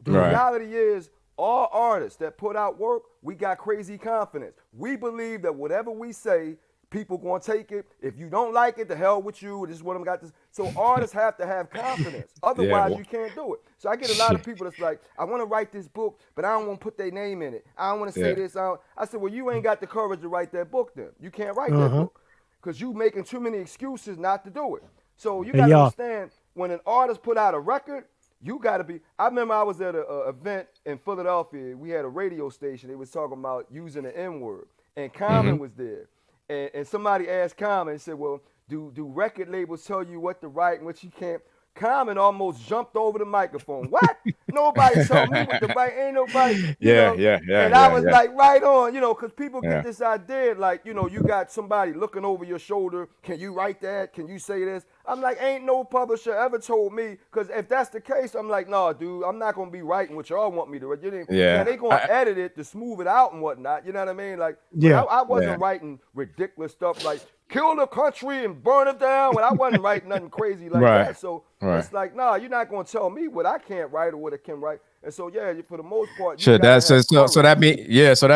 The reality is, all artists that put out work, we got crazy confidence. We believe that whatever we say, people gonna take it. If you don't like it, the hell with you. This is what I'm got to. So artists have to have confidence. Otherwise, you can't do it. So I get a lot of people that's like, I want to write this book, but I don't want to put their name in it. I don't want to say this. I said, well, you ain't got the courage to write that book then. You can't write that book because you making too many excuses not to do it. So you got to understand, when an artist put out a record, you got to be. I remember I was at an event in Philadelphia. We had a radio station. They was talking about using the N-word. And Common was there. And somebody asked Common and said, well, do record labels tell you what to write and what you can't? Common almost jumped over the microphone. What? Nobody told me what to write. Ain't nobody. Yeah. And I was like, right on, because people get this idea, like, you got somebody looking over your shoulder. Can you write that? Can you say this? I'm like, ain't no publisher ever told me, because if that's the case, I'm like, no, dude, I'm not going to be writing what y'all want me to write. Now, they going to edit it to smooth it out and whatnot. You know what I mean? Like, I wasn't writing ridiculous stuff like, kill the country and burn it down. When I wasn't writing nothing crazy like that. So it's like, nah, you're not going to tell me what I can't write or what I can write. And so, for the most part, so that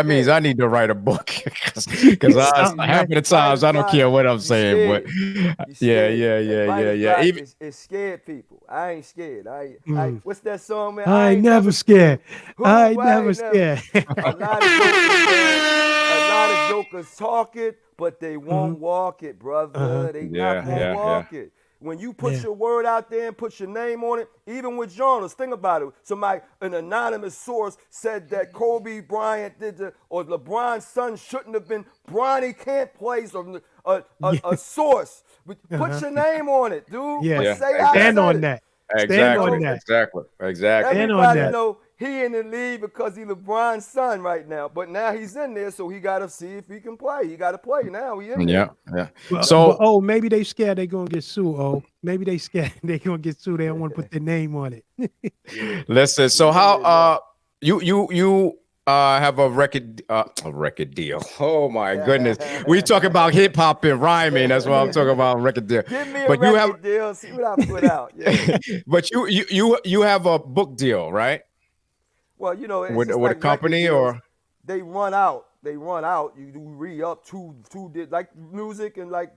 means I need to write a book because half of the times I don't care what I'm saying, but It's scared people. I ain't scared. What's that song, man? I ain't never scared. I ain't never scared. A lot of jokers talk it, but they won't walk it, brother. They not gonna walk it. When you put your word out there and put your name on it, even with journalists, think about it. An anonymous source said that Kobe Bryant or LeBron's son shouldn't have been. Bronny can't play. So a source. Put your name on it, dude. Yeah. But say Stand I on said that. Exactly. Everybody know he in the league because he LeBron's son right now. But now he's in there, so he got to see if he can play. He got to play now. He in there. Yeah. But So maybe they scared they gonna get sued. Maybe they scared they gonna get sued. They don't want to put their name on it. listen. So how you have a record deal? Oh my goodness, we talk about hip hop and rhyming. That's what I'm talking about, record deal. Give me a record deal. See what I put out. Yeah. But you have a book deal, right? Well, it's With just a like company record deals. or They run out. You do re-up two like music and like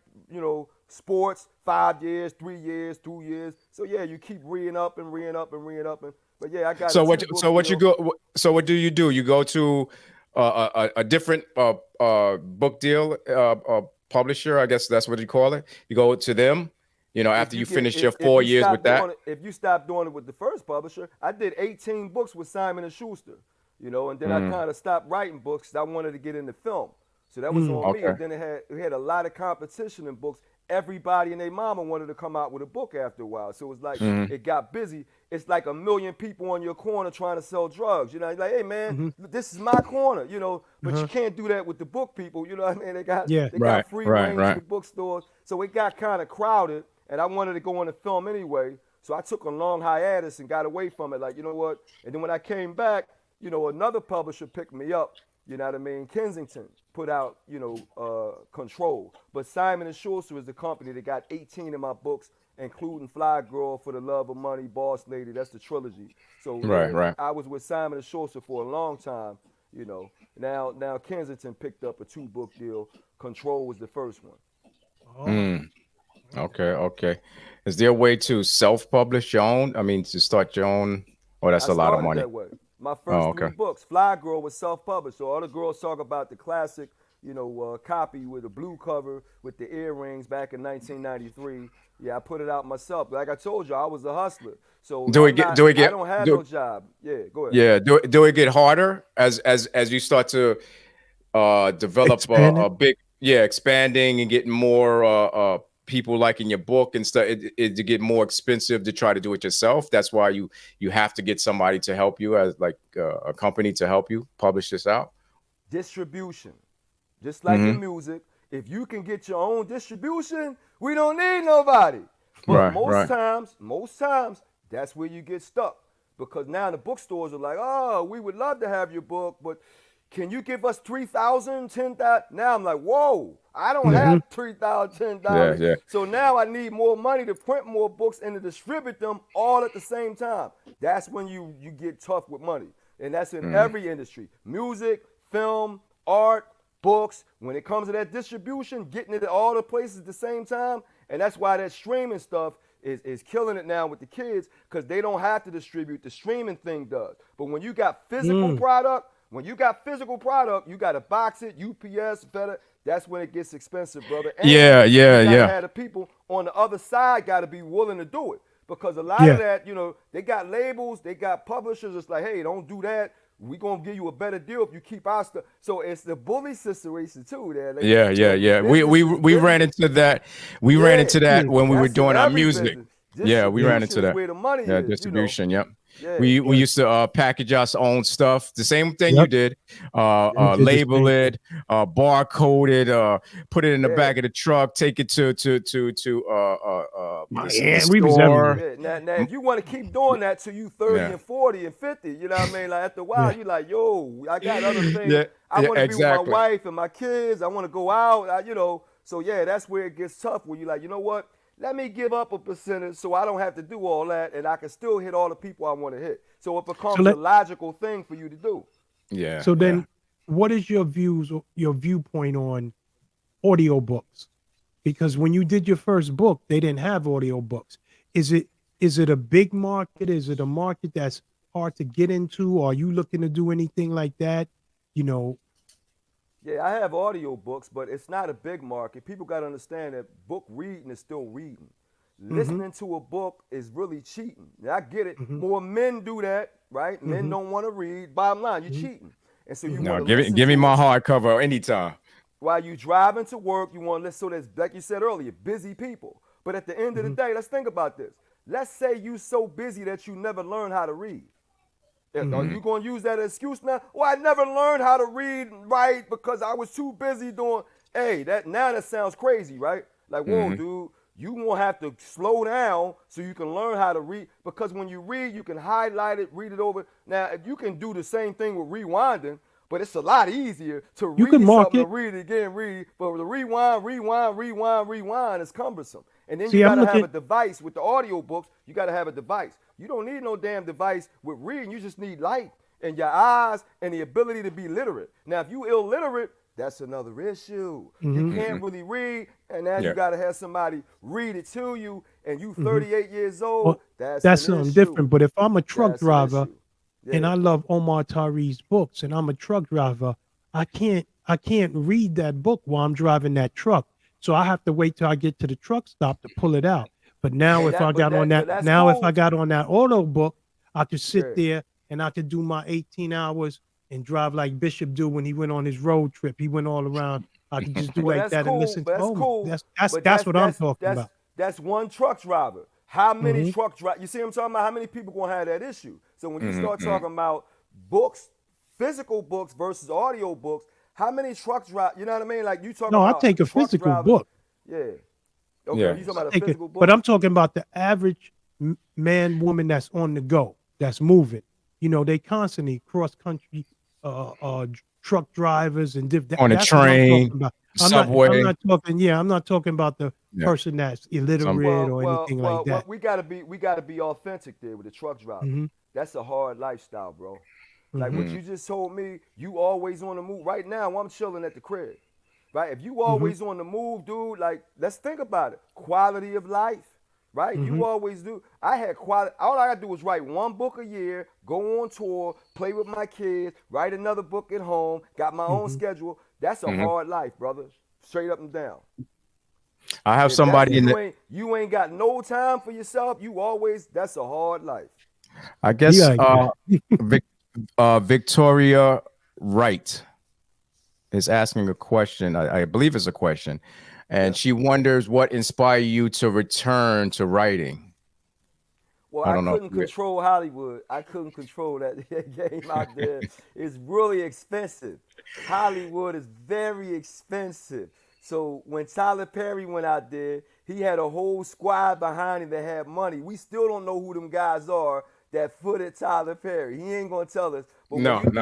sports, 5 years, 3 years, 2 years. So yeah, you keep re-ing up and but yeah, I got so what do you do? You go to a different book deal publisher, I guess that's what you call it. You go to them, after you finish your 4 years with that. If you stop doing it with the first publisher, I did 18 books with Simon and Schuster, and then I kind of stopped writing books because I wanted to get into film. So that was on me. And then it had a lot of competition in books. Everybody and their mama wanted to come out with a book after a while. So it was like it got busy. It's like a million people on your corner trying to sell drugs. You're like, hey man, this is my corner, but you can't do that with the book people. You know what I mean? They got free range in the bookstores. So it got kind of crowded, and I wanted to go into film anyway. So I took a long hiatus and got away from it. Like, you know what? And then when I came back, another publisher picked me up. You know what I mean? Kensington put out, Control. But Simon & Schuster is the company that got 18 of my books, including Fly Girl, For the Love of Money, Boss Lady. That's the trilogy. So I was with Simon & Schuster for a long time, Now Kensington picked up a 2-book deal. Control was the first one. Okay. Is there a way to self-publish your own? I mean, to start your own? Oh, that's a lot of money. That way. My first 3 books, Fly Girl, was self-published. So all the girls talk about the classic, copy with a blue cover with the earrings back in 1993. Yeah, I put it out myself. Like I told you, I was a hustler. So I don't have no job. Yeah, go ahead. Yeah, do it get harder as you start to develop a big expanding and getting more people liking your book and stuff? It to get more expensive to try to do it yourself? That's why you have to get somebody to help you, as like a company to help you publish this out. Distribution, just like in music. If you can get your own distribution, we don't need nobody. But most times, that's where you get stuck, because now the bookstores are like, oh, we would love to have your book, but can you give us $3,000, $10,000? Now I'm like, whoa, I don't have $3,000, $10,000. Yeah. So now I need more money to print more books and to distribute them all at the same time. That's when you get tough with money. And that's in every industry. Music, film, art, books. When it comes to that distribution, getting it at all the places at the same time. And that's why that streaming stuff is killing it now with the kids, because they don't have to distribute. The streaming thing does. But when you got physical product, you got to box it, UPS, better. That's when it gets expensive, brother. And you gotta have the people on the other side got to be willing to do it, because a lot of that, they got labels, they got publishers. It's like, hey, don't do that. We're going to give you a better deal if you keep our stuff. So it's the bully situation too there. Yeah. We ran into that. We ran into that when we were doing our music. Yeah, we ran into that. Where the money is, distribution, yep. We used to package our own stuff. The same thing you did. Label it, barcode it, put it in the back of the truck, take it to the store. Now, if you want to keep doing that till you 30 and 40 and 50, you know what I mean? Like after a while, you're like, yo, I got other things. I want to be with my wife and my kids. I want to go out. So that's where it gets tough. Where you're like, you know what? Let me give up a percentage so I don't have to do all that, and I can still hit all the people I want to hit. So it becomes a logical thing for you to do. Yeah. So then, what is your viewpoint on audiobooks? Because when you did your first book, they didn't have audiobooks. Is it a big market? Is it a market that's hard to get into? Are you looking to do anything like that? Yeah, I have audio books, but it's not a big market. People got to understand that book reading is still reading. Listening to a book is really cheating. Now, I get it. More men do that, right? Men don't want to read. Bottom line, you're cheating. And so you want to give me my hardcover anytime. While you driving to work, you want to listen. So there's, like you said earlier, busy people. But at the end of the day, let's think about this. Let's say you're so busy that you never learn how to read. Are you going to use that excuse now? Well, I never learned how to read and write because I was too busy doing. Hey, that sounds crazy, right? Like, whoa, dude, you won't have to slow down so you can learn how to read. Because when you read, you can highlight it, read it over. Now, you can do the same thing with rewinding, but it's a lot easier to read something, to read it again, read. But the rewind is cumbersome. And then you got to have a device with the audio books. You got to have a device. You don't need no damn device with reading. You just need light and your eyes and the ability to be literate. Now, if you illiterate, that's another issue. You can't really read, and now you got to have somebody read it to you, and you 38 years old, well, that's something different. But if I'm a truck driver and I love Omar Tyree's books and I'm a truck driver, I can't read that book while I'm driving that truck. So I have to wait till I get to the truck stop to pull it out. But now if I got on that auto book, I could sit there and I could do my 18 hours and drive like Bishop do when he went on his road trip. He went all around. I could just do like that and listen to that's what I'm talking about. That's one truck driver. How many truck drivers? You see what I'm talking about? How many people gonna have that issue? So when you start talking about books, physical books versus audio books, how many truck drivers? You know what I mean? Like you talking about. No, I take a physical book. Yeah. Okay. You talking about a physical book? But I'm talking about the average man, woman that's on the go, that's moving. You know, they constantly cross country. Truck drivers and on a train, subway. I'm not talking about the person that's illiterate or anything like that. We gotta be authentic there with the truck driver. That's a hard lifestyle, bro. Like what you just told me, you always on the move. Right now, I'm chilling at the crib. Right? If you always on the move, dude, like let's think about it. Quality of life. Right? You always do. I had quality. All I got to do was write one book a year, go on tour, play with my kids, write another book at home, got my own schedule. That's a hard life, brother. Straight up and down. I have somebody you ain't got no time for yourself. That's a hard life. I guess Victoria Wright is asking a question. I believe it's a question. And she wonders what inspired you to return to writing. Well, I couldn't control Hollywood. I couldn't control that game out there. It's really expensive. Hollywood is very expensive. So when Tyler Perry went out there, he had a whole squad behind him that had money. We still don't know who them guys are that footed Tyler Perry. He ain't gonna tell us. But when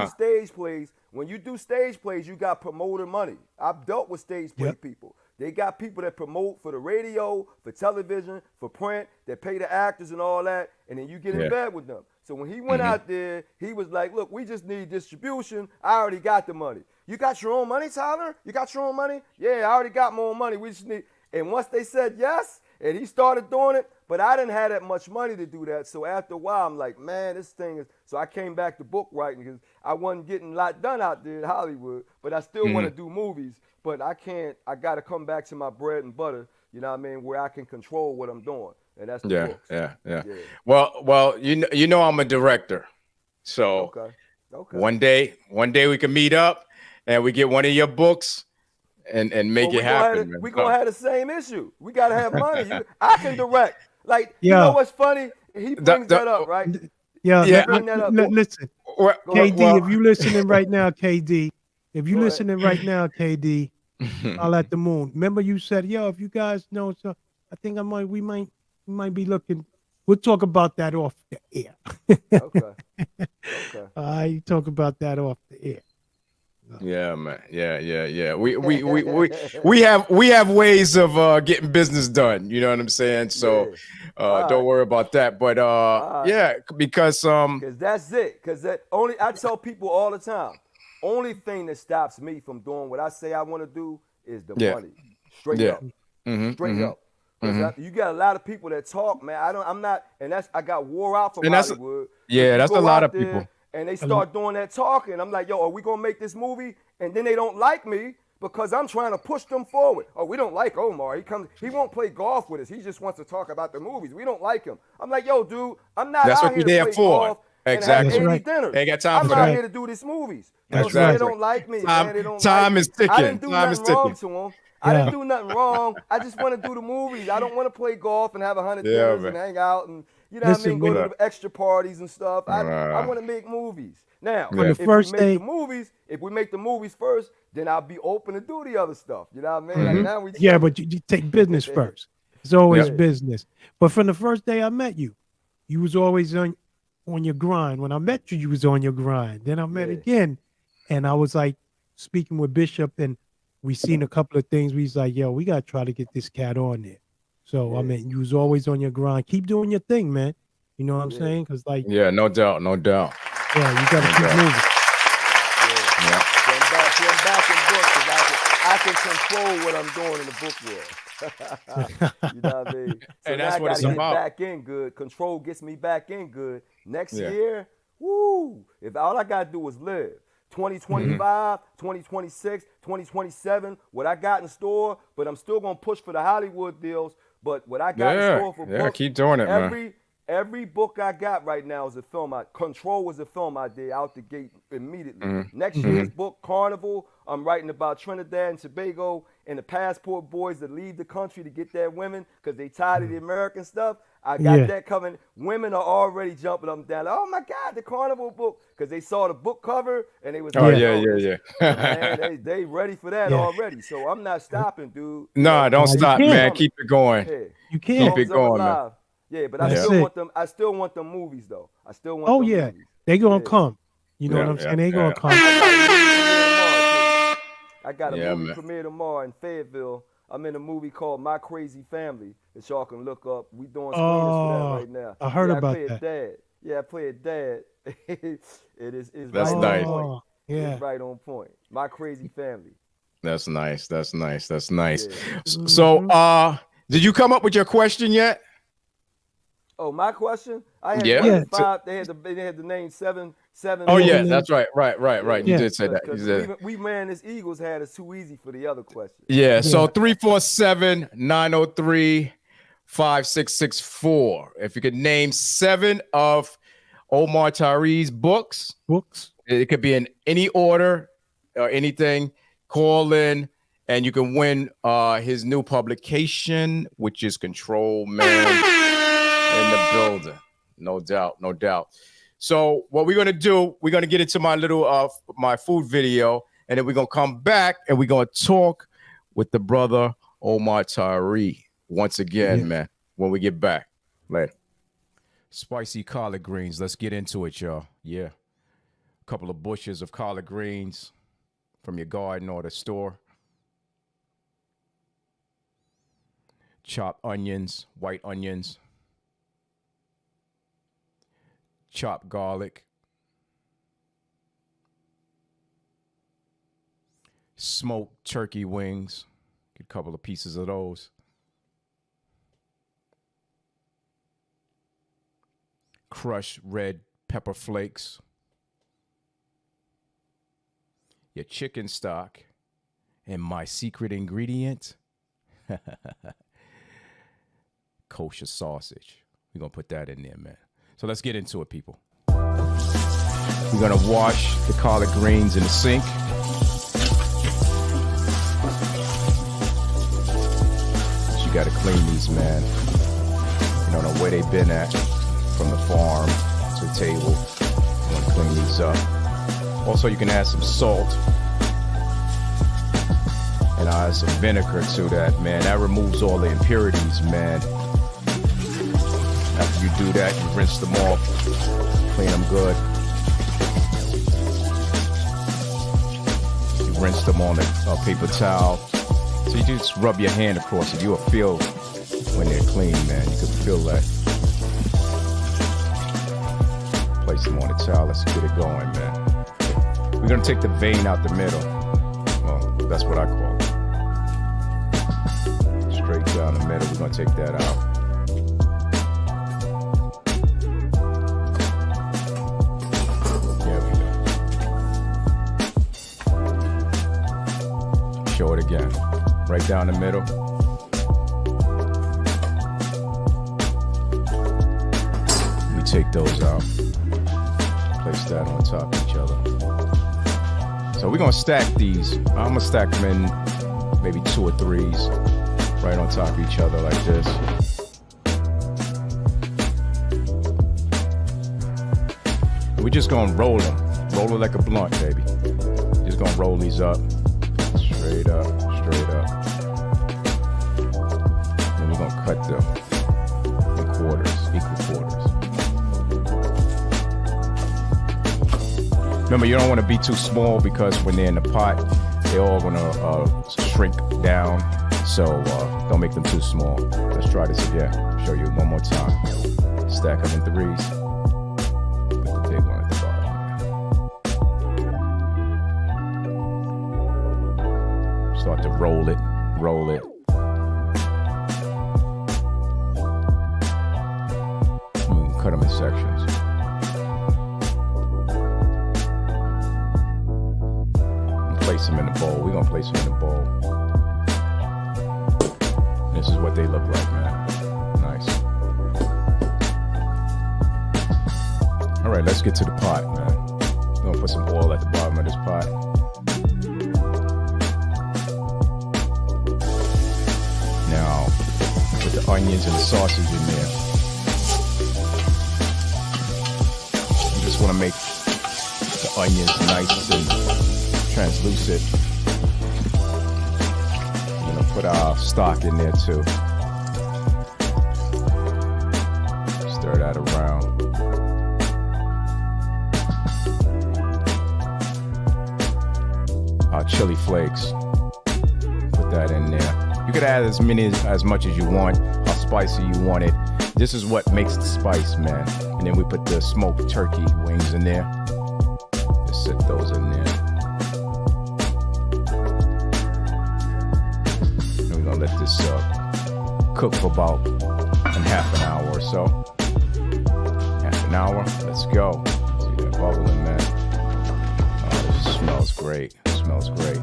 you do stage plays, you got promoter money. I've dealt with stage play people. They got people that promote for the radio, for television, for print, that pay the actors and all that, and then you get in bed with them. So when he went out there, he was like, look, we just need distribution. I already got the money. You got your own money, Tyler? You got your own money? Yeah, I already got my own money. We just need. And once they said yes, and he started doing it, but I didn't have that much money to do that. So after a while, I'm like, man, this thing is. So I came back to book writing because I wasn't getting a lot done out there in Hollywood, but I still want to do movies. But I can't. I got to come back to my bread and butter. You know what I mean? Where I can control what I'm doing, and that's the books. Yeah. Well, you know, I'm a director, so one day we can meet up and we get one of your books and make it happen. We're gonna have the same issue. We gotta have money. I can direct. Like you know what's funny? He brings that up, right? Bring that up. Listen, KD, if you listening right now, KD. If you listening right now, KD, I'll at the moon. Remember you said, yo, if you guys know, so I think we might be looking. We'll talk about that off the air. Okay. I talk about that off the air. Yeah, man. Yeah. We have ways of getting business done. You know what I'm saying? So don't worry about that. But because that's it. Because I tell people all the time. Only thing that stops me from doing what I say I want to do is the money. Straight up. Straight up. You got a lot of people that talk, man. I got wore out from Hollywood. That's a lot of people. And they start doing that talking. I'm like, yo, are we gonna make this movie? And then they don't like me because I'm trying to push them forward. Oh, we don't like Omar. He won't play golf with us. He just wants to talk about the movies. We don't like him. I'm like, yo, dude, I'm not out here to play golf. Exactly. And have 80 dinners. They got time I'm for out that. here to do these movies. That's right. They don't like me. Time is ticking. I didn't do nothing wrong to them. I didn't do nothing wrong. I just want to do the movies. I don't want to play golf and have 100 dinners and hang out You know what I Listen, mean? Go when- to the extra parties and stuff. I Right. want to make movies. Now, Yeah. if first we day- make the movies first, then I'll be open to do the other stuff. You know what I mean? Like now we Yeah, chilling. but you take business first. It's always Yeah. business. But from the first day I met you, you was always on your grind. When I met you, you was on your grind. Then I met Yeah. again, and I was like speaking with Bishop, and we seen a couple of things. We was like, yo, we gotta try to get this cat on there. So I Yeah. mean, you was always on your grind. Keep doing your thing, man. You know what I'm Yeah. saying? Because like, Yeah, no doubt, no doubt. yeah, you gotta keep Yeah. moving. Yeah. So I'm back in books because I can control what I'm doing in the book world. You know what I mean? So And now that's I what it's gotta get about. back in good. Control gets me back in good. Next Yeah. year, woo! If all I gotta do is live. 2025, 2026, 2027, what I got in store, but I'm still gonna push for the Hollywood deals. But what I got in store for Yeah, books, keep doing it, man. every book I got right now is a film. Control was a film I did out the gate immediately. Next year's book, Carnival, I'm writing about Trinidad and Tobago and the passport boys that leave the country to get their women because they tired of the American stuff. I got that coming. Women are already jumping up and down. Like, oh my God, the Carnival book, because they saw the book cover and they was Oh like, yeah. man, they ready for that Yeah. already. So I'm not stopping, dude. No, don't you stop, can't. man. Keep it going. Yeah. You can't. Keep it going, man. Yeah, but I That's still it. want them. I still want them movies though. I still want. Oh them yeah, movies. they gonna Yeah. come. You know Yeah, what I'm yeah, saying? They yeah. gonna come. I got a Yeah, movie man. premiere tomorrow in Fayetteville. I'm in a movie called My Crazy Family that y'all can look up. We doing screeners for that right now. I heard about play that. A dad. Yeah, I play a dad. It's That's right nice. on point. Yeah. It's right on point. My Crazy Family. That's nice. That's nice. That's nice. Yeah. So, did you come up with your question yet? Oh, my question? I had Yeah. five. They had the name seven. Oh Yeah, yeah, and that's right. Right. You Yeah. did say that. You Because said. we man, this Eagles had is too easy for the other question. Yeah. So Yeah. 347-903-5664. If you could name 7 of Omar Tyree's books, Books. it could be in any order or anything. Call in and you can win his new publication, which is Control Man in the Building. No doubt, no doubt. So what we're gonna do, we're gonna get into my little my food video, and then we're gonna come back and we're gonna talk with the brother Omar Tyree once again, man. When we get back later. Spicy collard greens. Let's get into it, y'all. Yeah. A couple of bushes of collard greens from your garden or the store. Chopped onions, white onions. Chopped garlic. Smoked turkey wings. Get a couple of pieces of those. Crushed red pepper flakes. Your chicken stock. And my secret ingredient, kosher sausage. We're going to put that in there, man. So let's get into it, people. We're going to wash the collard greens in the sink. You got to clean these, man. You don't know where they've been at, from the farm to the table. You want to clean these up. Also, you can add some salt and add some vinegar to that, man. That removes all the impurities, man. After you do that, you rinse them off, clean them good. You rinse them on a paper towel. So you just rub your hand across it. You'll feel when they're clean, man. You can feel that. Place them on the towel. Let's get it going, man. We're gonna take the vein out the middle. Well, that's what I call it. Straight down the middle. We're gonna take that out. Show it again. Right down the middle. We take those out. Place that on top of each other. So we're gonna stack these. I'm gonna stack them in maybe 2 or 3s right on top of each other like this. We're just gonna roll them. Roll it like a blunt, baby. Just gonna roll these up. Straight up, straight up. Then we're gonna cut them in quarters, equal quarters. Remember, you don't want to be too small because when they're in the pot, they're all gonna shrink down. So don't make them too small. Let's try this again. Show you one more time. Stack them in threes. Put the big one at the bottom. Start to roll it, roll it. Cut them in sections. Place them in the bowl. We're gonna place them in the bowl. This is what they look like, man. Nice. All right, let's get to the pot, man. We're gonna put some oil at the bottom of this pot. Now, put the onions and the sausage in there. You just want to make the onions nice and translucent. We're gonna put our stock in there too. Stir that around. Our chili flakes. Put that in there. You could add as much as you want, how spicy you want it. This is what makes the spice, man. And then we put the smoked turkey wings in there. Just set those in there. Let this cook for about half an hour or so. Half an hour. Let's go. See that bubbling, man. Oh, this smells great. It smells great.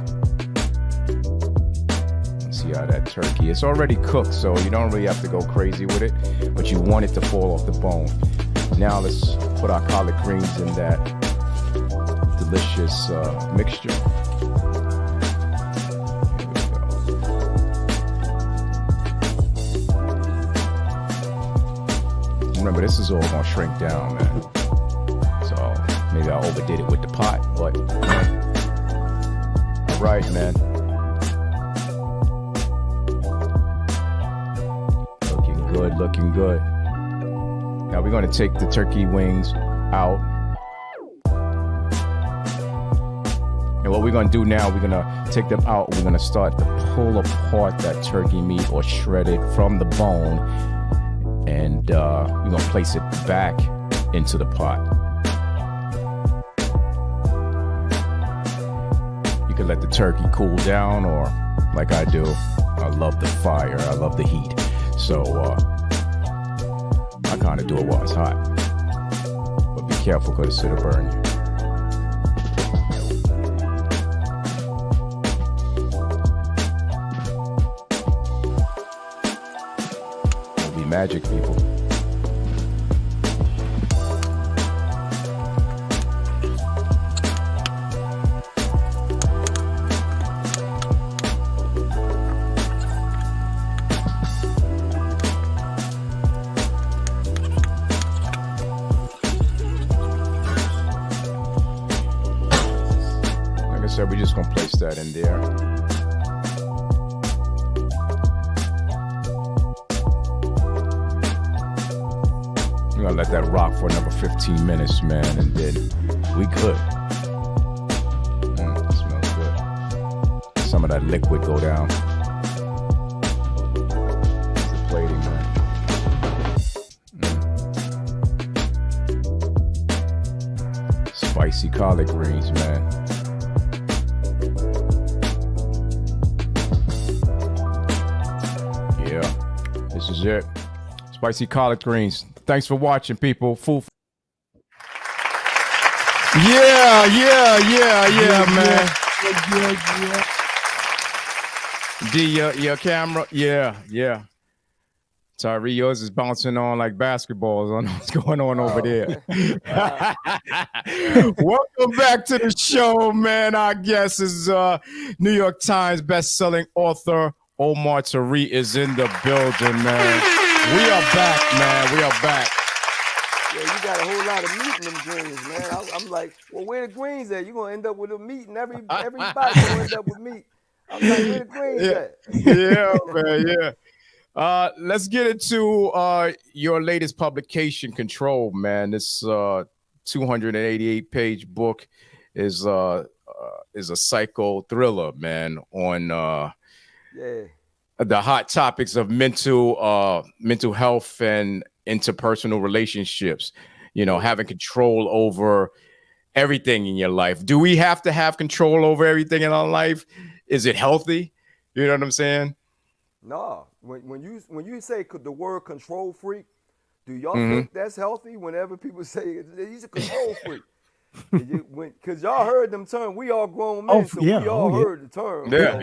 Let's see how that turkey. It's already cooked, so you don't really have to go crazy with it, but you want it to fall off the bone. Now let's put our collard greens in that delicious mixture. Remember, this is all gonna shrink down, man. So maybe I overdid it with the pot, but all right, man. Looking good, looking good. Now we're gonna take the turkey wings out. And what we're gonna do now, we're gonna take them out. We're gonna start to pull apart that turkey meat or shred it from the bone. And we're gonna place it back into the pot. You can let the turkey cool down, or like I do, I love the fire, I love the heat. So I kind of do it while it's hot. But be careful because it'll burn you. Magic, people. Like I said, we're just gonna place that in there. We're gonna let that rock for another 15 minutes, man, and then we good. It smells good. Some of that liquid go down. It's the plating, man. Spicy collard greens, man. Yeah, this is it. Spicy collard greens. Thanks for watching, people. Yeah, man. Yeah. Your camera. Yeah. Tyree, yours is bouncing on like basketballs. I don't know what's going on over there. Welcome back to the show, man. Our guest is New York Times best-selling author Omar Tyree is in the building, man. We are back, man. We are back. Yeah, you got a whole lot of meat in them greens, man. I'm like, well, where the greens at? You gonna end up with the meat, and every bite gonna end up with meat. I'm like, where the greens Yeah, at? yeah, man, yeah. Let's get into your latest publication, Control, man. This 288-page book is a psycho thriller, man, on Yeah, the hot topics of mental health and interpersonal relationships. You know, yeah. having control over everything in your life. Do we have to have control over everything in our life? Is it healthy? You know what I'm saying? Nah. When you say the word control freak, do y'all Mm-hmm. think that's healthy? Whenever people say he's a control freak, because y'all heard them term. We all grown men, so we all heard the term. And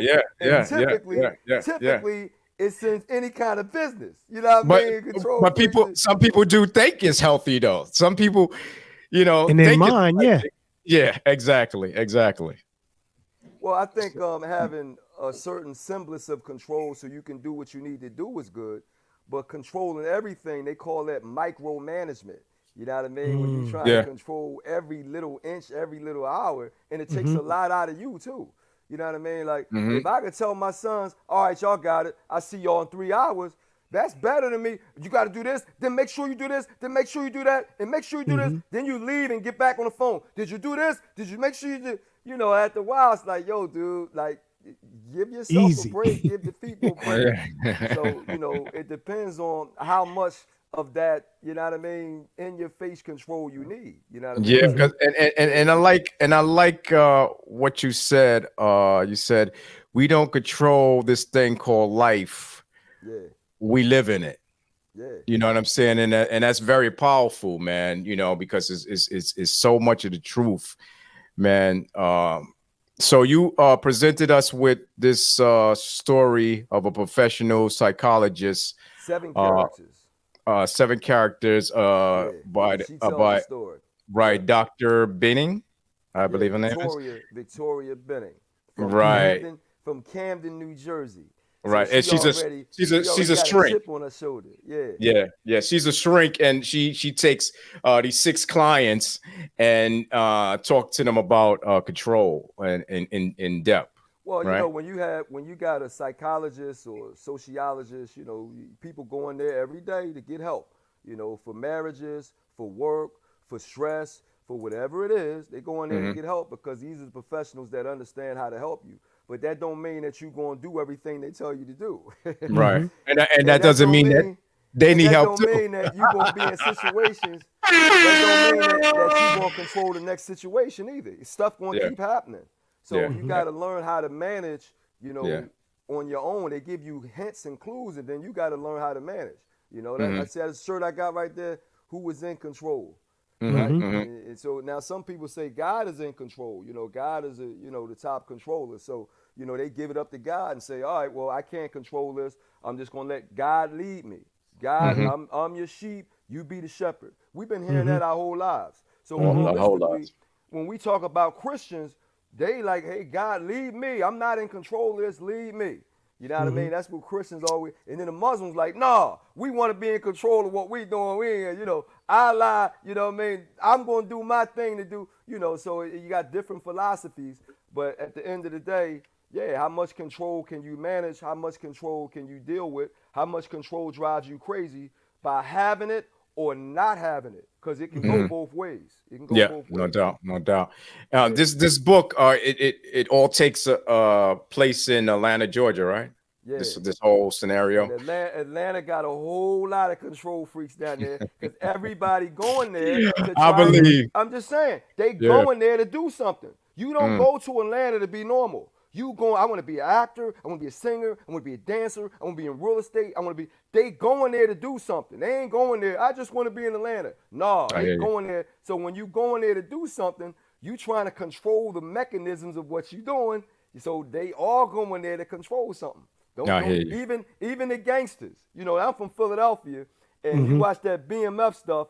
typically it's in any kind of business. You know what I mean? Control But freaks. some people do think it's healthy though. Some people, you know, in their mind, yeah, exactly. Well, I think having a certain semblance of control so you can do what you need to do is good, but controlling everything, they call that micromanagement. You know what I mean? When you're trying to control every little inch, every little hour, and it takes a lot out of you too. You know what I mean? Like if I could tell my sons, all right, y'all got it. I see y'all in 3 hours. That's better than me. You got to do this, then make sure you do this, then make sure you do that, and make sure you do this. Then you leave and get back on the phone. Did you do this? Did you make sure you did? You know, after a while, it's like, yo, dude, like, give yourself a break, give the people a break. So, you know, it depends on how much of that, you know what I mean, in your face control you need. You know what I mean? Yeah, because and I like what you said. You said we don't control this thing called life. Yeah. We live in it. Yeah. You know what I'm saying? And that's very powerful, man, you know, because it's so much of the truth, man. So you presented us with this story of a professional psychologist. 7 characters. 7 characters by the story. Right, Dr. Benning, I believe her name is. Victoria Benning. From Camden, New Jersey. So Right, and she's a shrink. Chip on her shoulder. Yeah. She's a shrink, and she takes these 6 clients and talk to them about control and in depth. Well, right? You know, when you got a psychologist or a sociologist, you know, people go in there every day to get help. You know, for marriages, for work, for stress, for whatever it is, they go in there to get help because these are the professionals that understand how to help you. But that don't mean that you're going to do everything they tell you to do. Right. And that doesn't mean that they need help too. That don't mean that you're going to be in situations. That don't mean that you're going to control the next situation either. Stuff going to keep happening. So you got to learn how to manage, you know, on your own. They give you hints and clues, and then you got to learn how to manage. You know, I said the shirt I got right there, who was in control. Right? And so now some people say God is in control. You know, God is the top controller. So, you know, they give it up to God and say, all right, well, I can't control this. I'm just going to let God lead me. God, I'm your sheep. You be the shepherd. We've been hearing that our whole lives. So when we talk about Christians, they like, hey, God, lead me. I'm not in control of this. Lead me. You know what I mean? That's what Christians always, and then the Muslims like, nah, we want to be in control of what we doing. We ain't, you know, Allah, you know what I mean? I'm going to do my thing to do, you know, so you got different philosophies. But at the end of the day, how much control can you manage? How much control can you deal with? How much control drives you crazy by having it or not having it? Because it can go both ways. It can go both ways. No doubt. This book, it all takes place in Atlanta, Georgia, right? Yeah. This whole scenario. And Atlanta got a whole lot of control freaks down there because everybody going there. I believe. I'm just saying, they going there to do something. You don't go to Atlanta to be normal. You going, I want to be an actor, I want to be a singer, I want to be a dancer, I want to be in real estate, they going there to do something. They ain't going there, I just want to be in Atlanta. No, they going there. So when you going there to do something, you trying to control the mechanisms of what you doing. So they all going there to control something. Even the gangsters. You know, I'm from Philadelphia, and you watch that BMF stuff.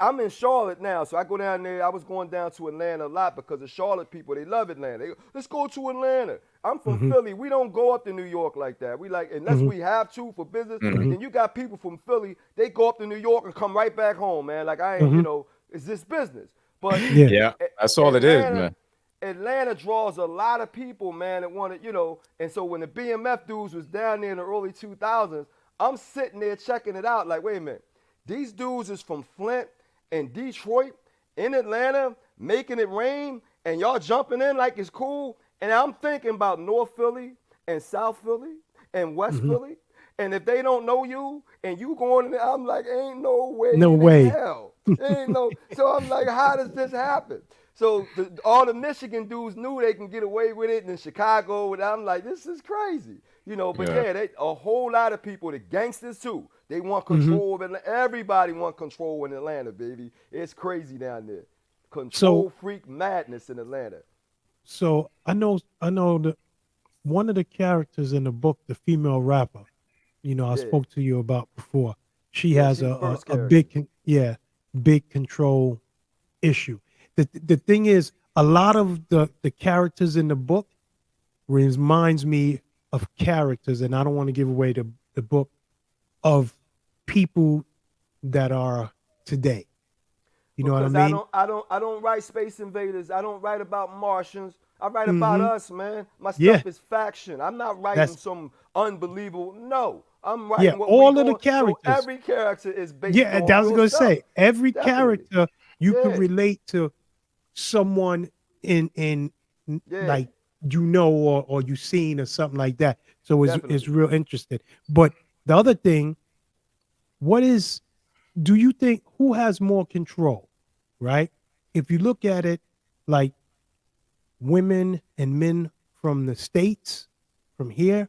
I'm in Charlotte now, so I go down there. I was going down to Atlanta a lot because the Charlotte people, they love Atlanta. They go, let's go to Atlanta. I'm from Philly. We don't go up to New York like that. We like, unless we have to for business, then you got people from Philly, they go up to New York and come right back home, man. Like, I ain't, you know, it's this business. But Yeah. Yeah, that's all it is, man. Atlanta draws a lot of people, man, that want to, you know, and so when the BMF dudes was down there in the early 2000s, I'm sitting there checking it out like, wait a minute, these dudes is from Flint and Detroit in Atlanta making it rain, and y'all jumping in like it's cool, and I'm thinking about North Philly and South Philly and West Philly, and if they don't know you and you going in there, I'm like, ain't no way No in way. hell. Ain't no, so I'm like, how does this happen? So all the Michigan dudes knew they can get away with it, and in Chicago, and I'm like, this is crazy, you know. But they, a whole lot of people, the gangsters too, they want control of Atlanta. Everybody want control in Atlanta, baby. It's crazy down there. Control freak madness in Atlanta. So I know that one of the characters in the book, the female rapper, you know, I spoke to you about before. She has a big control issue. The thing is, a lot of the characters in the book reminds me of characters, and I don't want to give away the book, of people that are today. You know what I mean? I don't write Space Invaders. I don't write about Martians. I write about us, man. My stuff is faction. I'm not writing some unbelievable. No, I'm writing what all we of the going. characters. So every character is based Yeah, on I was your gonna stuff. say every Definitely. character you can relate to someone in like you know or you seen or something like that. So it's real interesting. But the other thing, do you think who has more control, right? If you look at it like women and men from the States, from here,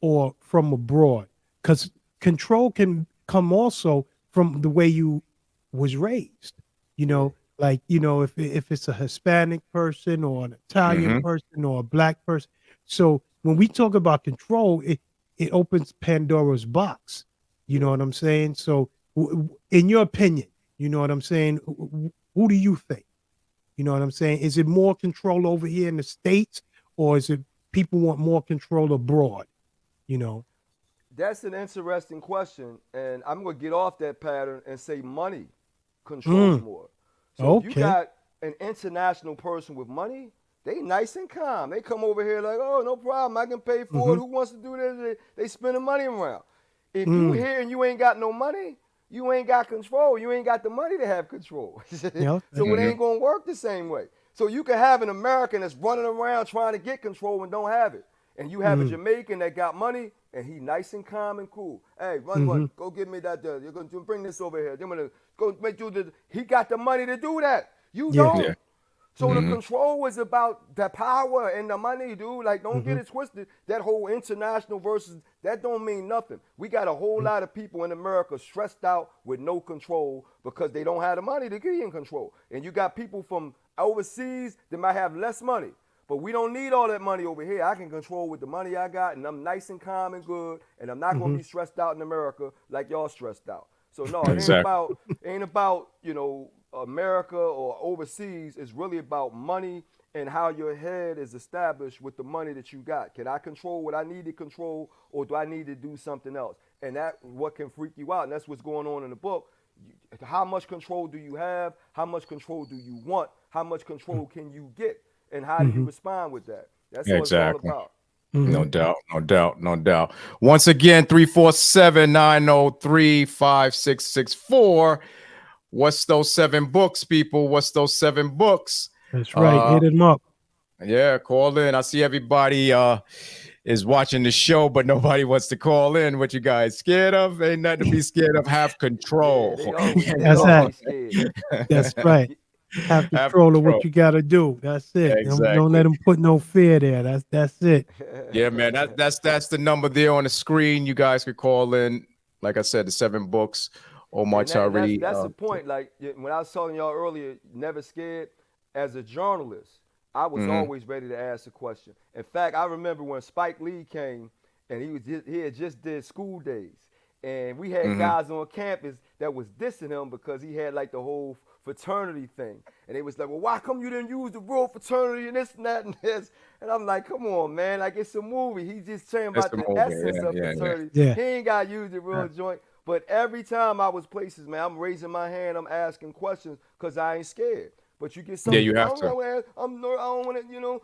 or from abroad, because control can come also from the way you was raised, you know, like, you know, if it's a Hispanic person or an Italian person or a black person. So when we talk about control, it opens Pandora's box. You know what I'm saying? So in your opinion, you know what I'm saying? Who do you think? You know what I'm saying? Is it more control over here in the States, or is it people want more control abroad? You know? That's an interesting question, and I'm gonna get off that pattern and say money controls more. So if you got an international person with money, they nice and calm. They come over here like, oh, no problem, I can pay for it. Who wants to do this? They spending money around. If you here and you ain't got no money, you ain't got control. You ain't got the money to have control. So it ain't gonna work the same way. So you can have an American that's running around trying to get control and don't have it. And you have a Jamaican that got money and he nice and calm and cool. Hey, run, go get me that. You're gonna bring this over here. They're gonna go make you the. He got the money to do that. You don't. Yeah. So the control is about the power and the money, dude. Like, don't get it twisted. That whole international versus, that don't mean nothing. We got a whole lot of people in America stressed out with no control because they don't have the money to be in control. And you got people from overseas that might have less money. But we don't need all that money over here. I can control with the money I got, and I'm nice and calm and good, and I'm not going to be stressed out in America like y'all stressed out. So, no, it ain't about, you know, America or overseas. It's really about money and how your head is established with the money that you got. Can I control what I need to control, or do I need to do something else? And that's what can freak you out, and that's what's going on in the book. How much control do you have? How much control do you want? How much control can you get? And how do you respond with that? That's what it's all about. No doubt, no doubt, no doubt. Once again, 347-903-5664. What's those 7 books, people? What's those 7 books? That's right. Hit him up. Yeah, call in. I see everybody is watching the show, but nobody wants to call in. What you guys scared of? Ain't nothing to be scared of. Have control. That's right. Have control of what you got to do. That's it. Exactly. Don't let them put no fear there. That's it. Yeah, man. That's the number there on the screen. You guys could call in. Like I said, the 7 books. Omar Tyree. That's the point. Like when I was telling y'all earlier, never scared. As a journalist, I was always ready to ask a question. In fact, I remember when Spike Lee came and he had just did School Days, and we had guys on campus that was dissing him because he had like the whole fraternity thing. And they was like, well, why come you didn't use the real fraternity and this and that and this? And I'm like, come on, man. Like, it's a movie. He's just saying about the essence of fraternity. Yeah. He ain't got to use the real joint. But every time I was places, man, I'm raising my hand. I'm asking questions because I ain't scared. But you get something. Yeah, you have to. I don't want to,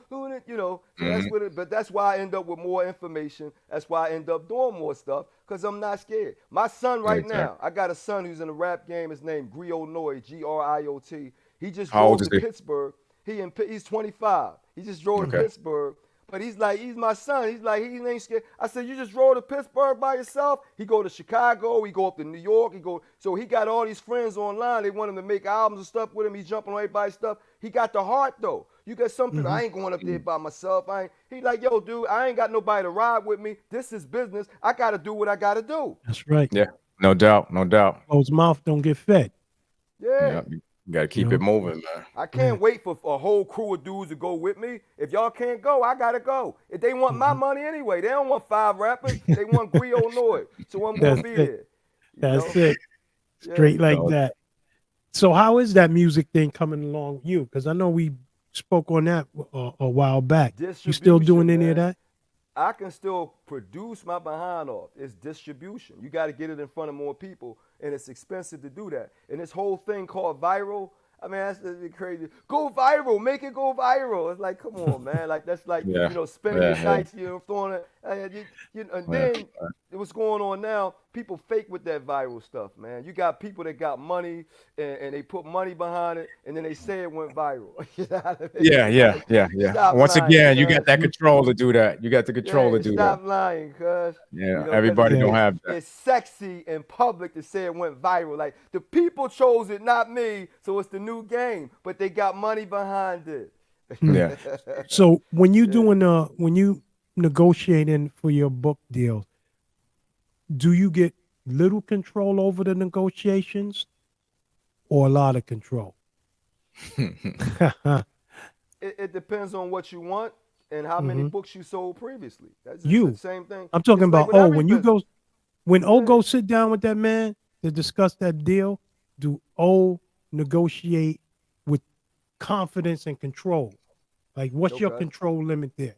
So that's what it. But that's why I end up with more information. That's why I end up doing more stuff because I'm not scared. My son right now, I got a son who's in the rap game. His name Griot Noy, Griot. He just drove to Pittsburgh. He's 25. He just drove to Pittsburgh. But he's my son. He's like, he ain't scared. I said, you just drove to Pittsburgh by yourself? He go to Chicago. He go up to New York. So he got all these friends online. They want him to make albums and stuff with him. He's jumping on everybody's stuff. He got the heart, though. You got something. I ain't going up there by myself. He like, yo, dude, I ain't got nobody to ride with me. This is business. I got to do what I got to do. That's right. Yeah, no doubt. Closed mouth don't get fed. Yeah. You got to keep it moving, man. I can't wait for a whole crew of dudes to go with me. If y'all can't go, I got to go. If they want my money anyway, they don't want 5 rappers. They want Griot Noy. So I'm going to be there. That's it. Straight like that. So how is that music thing coming along with you? Because I know we spoke on that a while back. You still doing any of that? I can still produce my behind off. It's distribution. You got to get it in front of more people, and it's expensive to do that. And this whole thing called viral, I mean, that's crazy. Go viral, make it go viral. It's like, come on, man. Like, that's like, spending your nights, throwing it. And then what's going on now, people fake with that viral stuff, man. You got people that got money, and they put money behind it, and then they say it went viral. You know what I mean? Yeah. Once again, you got that control to do that. You got the control to do that. Stop lying, cuz. Yeah, everybody don't have that. It's sexy in public to say it went viral. Like, the people chose it, not me, so it's the new game, but they got money behind it. Yeah. So when you when you negotiating for your book deal, do you get little control over the negotiations or a lot of control? It depends on what you want and how many books you sold previously. That's just the same thing. I'm talking about when O go sit down with that man to discuss that deal, do O negotiate with confidence and control? Like, what's your control limit there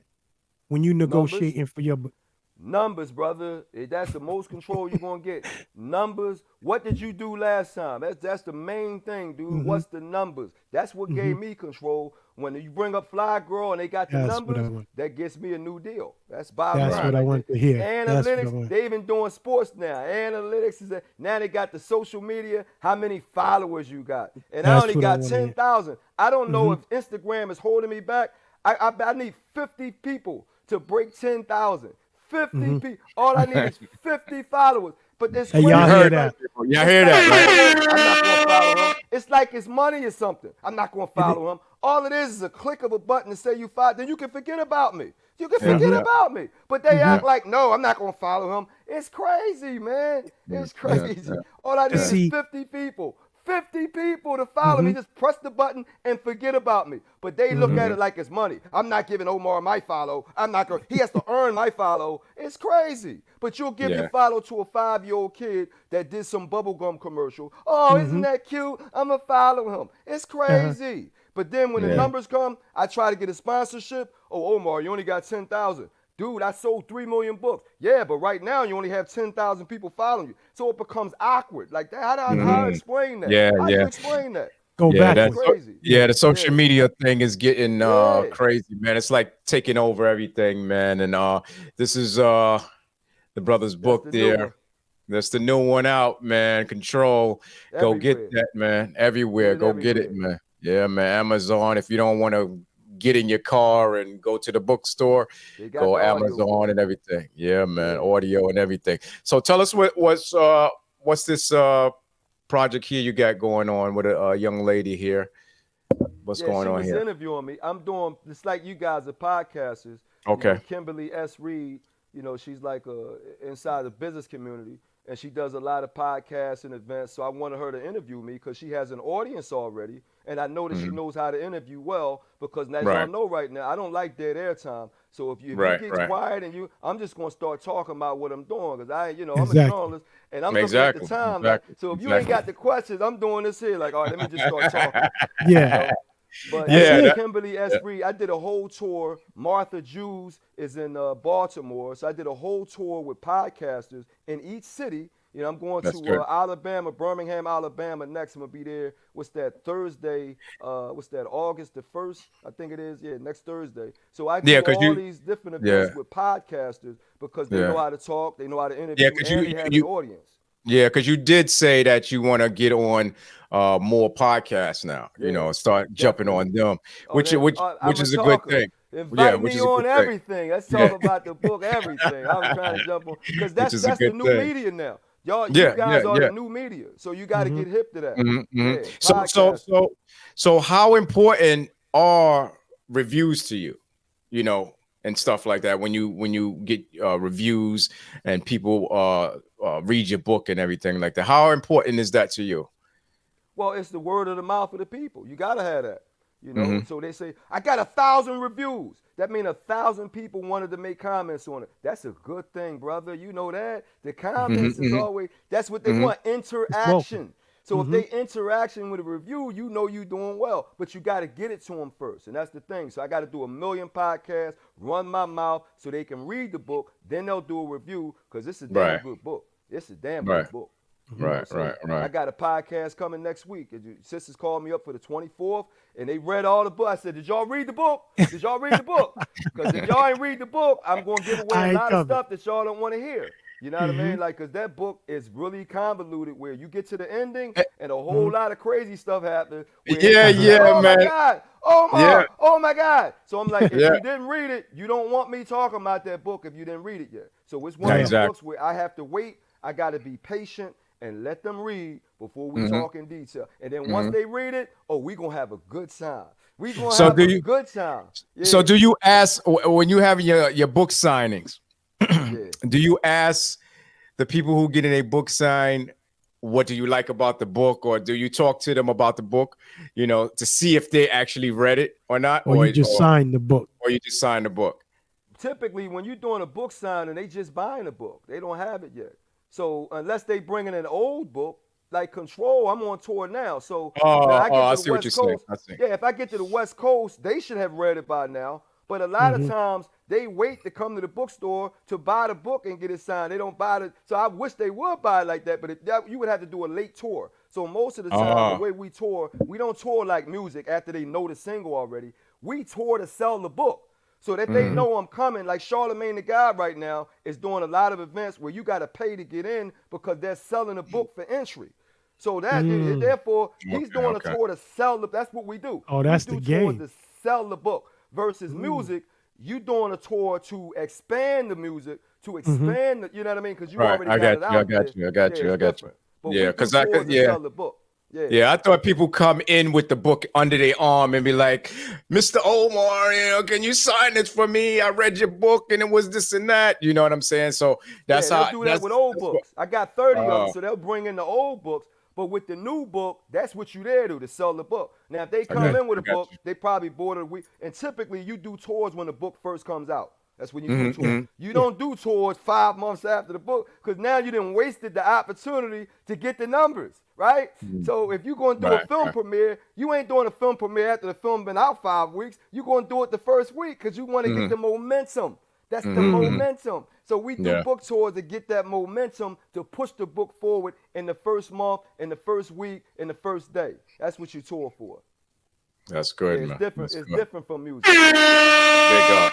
when you negotiating for your book? Numbers, brother. That's the most control you're gonna get. Numbers. What did you do last time? That's the main thing, dude. What's the numbers? That's what gave me control. When you bring up Fly Girl and they got the numbers, that gets me a new deal. That's bottom line. That's what I want to hear. Analytics. They even doing sports now. Analytics is now they got the social media. How many followers you got? And I only got 10,000. I don't know if Instagram is holding me back. I need 50 people to break 10,000. 50 people. All I need is 50 followers. But this y'all hear that? Y'all hear that, right? I'm not gonna follow him. It's like his money or something. I'm not gonna follow him. All it is a click of a button to say you follow. Then you can forget about me. You can forget about me. But they act like, no, I'm not gonna follow him. It's crazy, man. It's crazy. All I need is 50 people. 50 people to follow me. Just press the button and forget about me. But they look at it like it's money. I'm not giving Omar my follow. I'm not going. He has to earn my follow. It's crazy. But you'll give your follow to a 5-year-old kid that did some bubblegum commercial. Oh, isn't that cute? I'm going to follow him. It's crazy. But then when the numbers come, I try to get a sponsorship. Oh, Omar, you only got 10,000. Dude, I sold 3 million books. Yeah, but right now you only have 10,000 people following you. So it becomes awkward. Like that. How do I explain that? How do you explain that? Go back. That's crazy. The social media thing is getting crazy, man. It's like taking over everything, man. And this is the brother's book there. That's the new one out, man. Control. Go get that, man. Everywhere. Go get it, man. Yeah, man. Amazon. If you don't want to get in your car and go to the bookstore, go Amazon and everything. Yeah, man. Audio and everything. So tell us what's this project here you got going on with a young lady here? What's going on here? She was interviewing me. I'm doing just like you guys are podcasters. Okay. You know, Kimberly S. Reed, she's like inside the business community, and she does a lot of podcasts and events. So I wanted her to interview me because she has an audience already, And I know that she knows how to interview well because as Right. y'all know right now, I don't like dead air time. So if you Right, get right. quiet and I'm just gonna start talking about what I'm doing because I'm a Exactly. journalist and I'm looking at the Exactly. time. Like, Exactly. so if you ain't got the questions, I'm doing this here. Like, all right, let me just start talking. Yeah. You know? But That's Yeah, yeah, it. Kimberly S. Reed, I did a whole tour. Martha Jews is in Baltimore, so I did a whole tour with podcasters in each city. You know, I'm going That's to good. Alabama, Birmingham, Alabama next. I'm gonna be there. What's that? Thursday? What's that? August the 1st, I think it is. Yeah, next Thursday. So I Yeah, do because all these different events yeah, with podcasters because they yeah, know how to talk, they know how to yeah, interview, because and they have an audience. you did say that you want to get on more podcasts now. Yeah, Start jumping definitely. on them, Oh, which I'm a is a good talker. thing. Yeah, Invite which me is a on good thing. everything. Let's talk Yeah, about the book, everything. I'm trying to jump on because which is a that's the good new thing. media now. Y'all, you Yeah, yeah, guys are the yeah. new media, so you got to Hmm. get hip to that. Hmm. Yeah, So, podcasting. so how important are reviews to you? And stuff like that when you get reviews and people read your book and everything like that. How important is that to you? Well, it's the word of the mouth of the people. You gotta have that. Hmm. So they say, I got 1,000 reviews. That means 1,000 people wanted to make comments on it. That's a good thing, brother. You know that. The Hmm. comments is Hmm. always, that's what they Hmm. want, It's welcome. interaction. So if Hmm. they interaction with a review, you know you doing well. But you got to get it to them first. And that's the thing. So I got to do 1,000,000 podcasts, run my mouth so they can read the book. Then they'll do a review because it's a damn Right, good book. It's a damn right, good book. right, So right, I right. got a podcast coming next week. Sisters called me up for the 24th, and they read all the book. I said, "Did y'all read the book? Did y'all read the book? Because if y'all ain't read the book, I'm gonna give away I a ain't lot of coming. stuff that y'all don't want to hear. You know what I Hmm. mean? Like, cause that book is really convoluted, where you get to the ending, Eh, and a whole lot of crazy stuff happens. Where Yeah, you like, yeah, oh my man. God, Yeah, Omar, oh my God. So I'm like, if yeah, you didn't read it, you don't want me talking about that book if you didn't read it yet. So it's one yeah, of Right. them books exactly. where I have to wait. I got to be patient and let them read before we Hmm. talk in detail. And then once Hmm. they read it, oh, we gonna have a good time. We gonna So have do a you? good time. So Yeah, do you ask when you have your book signings? yeah. Do you ask the people who get in a book sign, what do you like about the book, or do you talk to them about the book, to see if they actually read it or not, Or you just sign the book. or you just sign the book? Typically, when you're doing a book signing, they just buying a book. They don't have it yet. So unless they bring in an old book, like Control, I'm on tour now. So now I Oh, get I to the see what you're West saying. Coast. I see. Yeah, if I get to the West Coast, they should have read it by now. But a lot of Hmm. times they wait to come to the bookstore to buy the book and get it signed. They don't buy it. So I wish they would buy it like that, but you would have to do a late tour. So most of the time, the Uh, way we tour, we don't tour like music after they know the single already. We tour to sell the book. So that they mhm. know I'm coming. Like Charlemagne the God right now is doing a lot of events where you got to pay to get in because they're selling a book for entry. So Mm. therefore he's Okay, doing a okay. tour to sell the. That's what we do. Oh, We that's the do tours game. to sell the book versus Mm. music. You doing a tour to expand the music, to Hmm. expand the, you know what I mean? Because you Right, already I got got it you. I out got there. you. I got Yeah, you. it's I got you. different. But Yeah, we do because I tours could. to Yeah, sell the book. Yeah. yeah. I thought people come in with the book under their arm and be like, "Mr. Omar, can you sign this for me? I read your book and it was this and that." You know what I'm saying? So Yeah, that's they'll how. do that with old That's what. books. I got 30 of them, Uh, so they'll bring in the old books. But with the new book, that's what you there to sell the book. Now, if they I got come you. in with I a got book, they probably bought it a week. And typically, you do tours when the book first comes out. That's when you you. do Hmm. tours. Hmm. You Yeah. don't do tours 5 months after the book because now you didn't wasted the opportunity to get the numbers, right? So if you're going to do a Right, film right. premiere, you ain't doing a film premiere after the film been out 5 weeks. You're going to do it the first week because you want to get Hmm. the momentum. That's the Hmm. momentum. So we do Yeah, book tours to get that momentum to push the book forward in the first month, in the first week, in the first day. That's what you tour for. that's Yeah, good, it's man. different. That's It's good. different from music.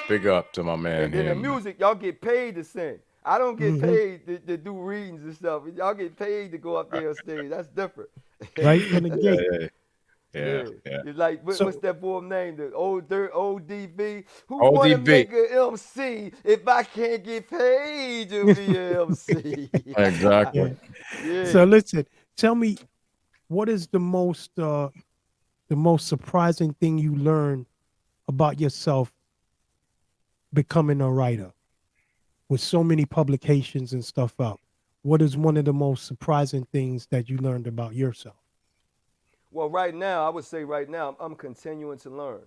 Big up to my man And then here, the man. music, y'all get paid to sing. I don't get Hmm. paid to do readings and stuff. Y'all get paid to go up there on stage. That's different. Right from the Yeah, gate. yeah, yeah, Yeah. yeah. It's like, what's So that boy name? The old dirt, ODB. Who want to ODB. make an MC if I can't get paid to be an MC? Exactly. yeah. Yeah. So listen, tell me, what is the most surprising thing you learned about yourself becoming a writer with so many publications and stuff out? What is one of the most surprising things that you learned about yourself? Well, right now, I would say right now, I'm continuing to learn.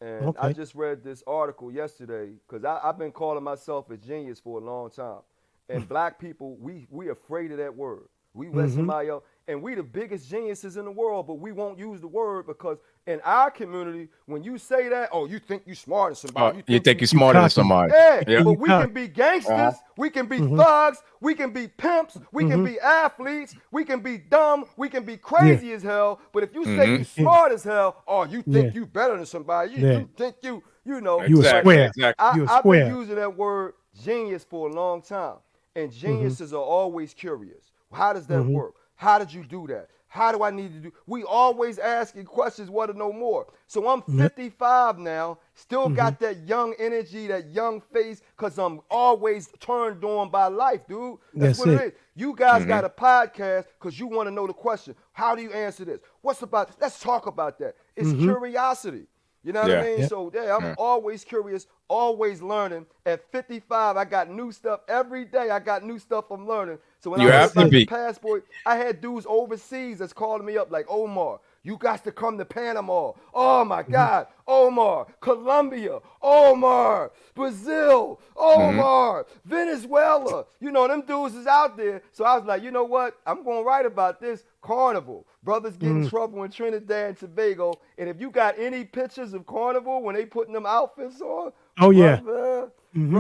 And I Okay. just read this article yesterday because I've been calling myself a genius for a long time. And black people, we afraid of that word. We let Mm-hmm. somebody else, and we the biggest geniuses in the world, but we won't use the word because in our community, when you say that, oh, you think you smarter than somebody. You You think think you you're smarter than cocky. somebody? yeah, Yeah. but You we can cocky. be gangsters, we can be Mm-hmm. thugs, we can be pimps, we can Mm-hmm. be athletes, we can be dumb, we can be Yeah. crazy as hell. But if you say Mm-hmm. you smart as hell, oh, you Yeah. think you better than somebody. You, Yeah. you think you know. You a But Exactly. square. Exactly. You a I've been square. using that word genius for a long time. And Mm-hmm. geniuses are always curious. How does that Mm-hmm. work? How did you do that? How do I need to do? We always asking questions, want to know more. So I'm Yep. 55 now, still Mm-hmm. got that young energy, that young face, because I'm always turned on by life, dude. That's That's what it it. is. You guys Mm-hmm. got a podcast because you want to know the question. How do you answer this? What's about? Let's talk about that. It's Mm-hmm. curiosity. You know what I Yeah. mean? Yep. So yeah, I'm Yeah. always curious, always learning. At 55, I got new stuff every day. I got new stuff I'm learning. So when I You heard have to about the be. passport, I had dudes overseas that's calling me up like, Omar, you got to come to Panama. Oh my Mm-hmm. God, Omar, Colombia, Omar, Brazil, Mm-hmm. Omar, Venezuela. You know, them dudes is out there. So I was like, you know what? I'm going to write about this. Carnival. Brothers get in Mm. trouble in Trinidad and Tobago. And if you got any pictures of Carnival when they putting them outfits on, Oh yeah. brother, Mm-hmm.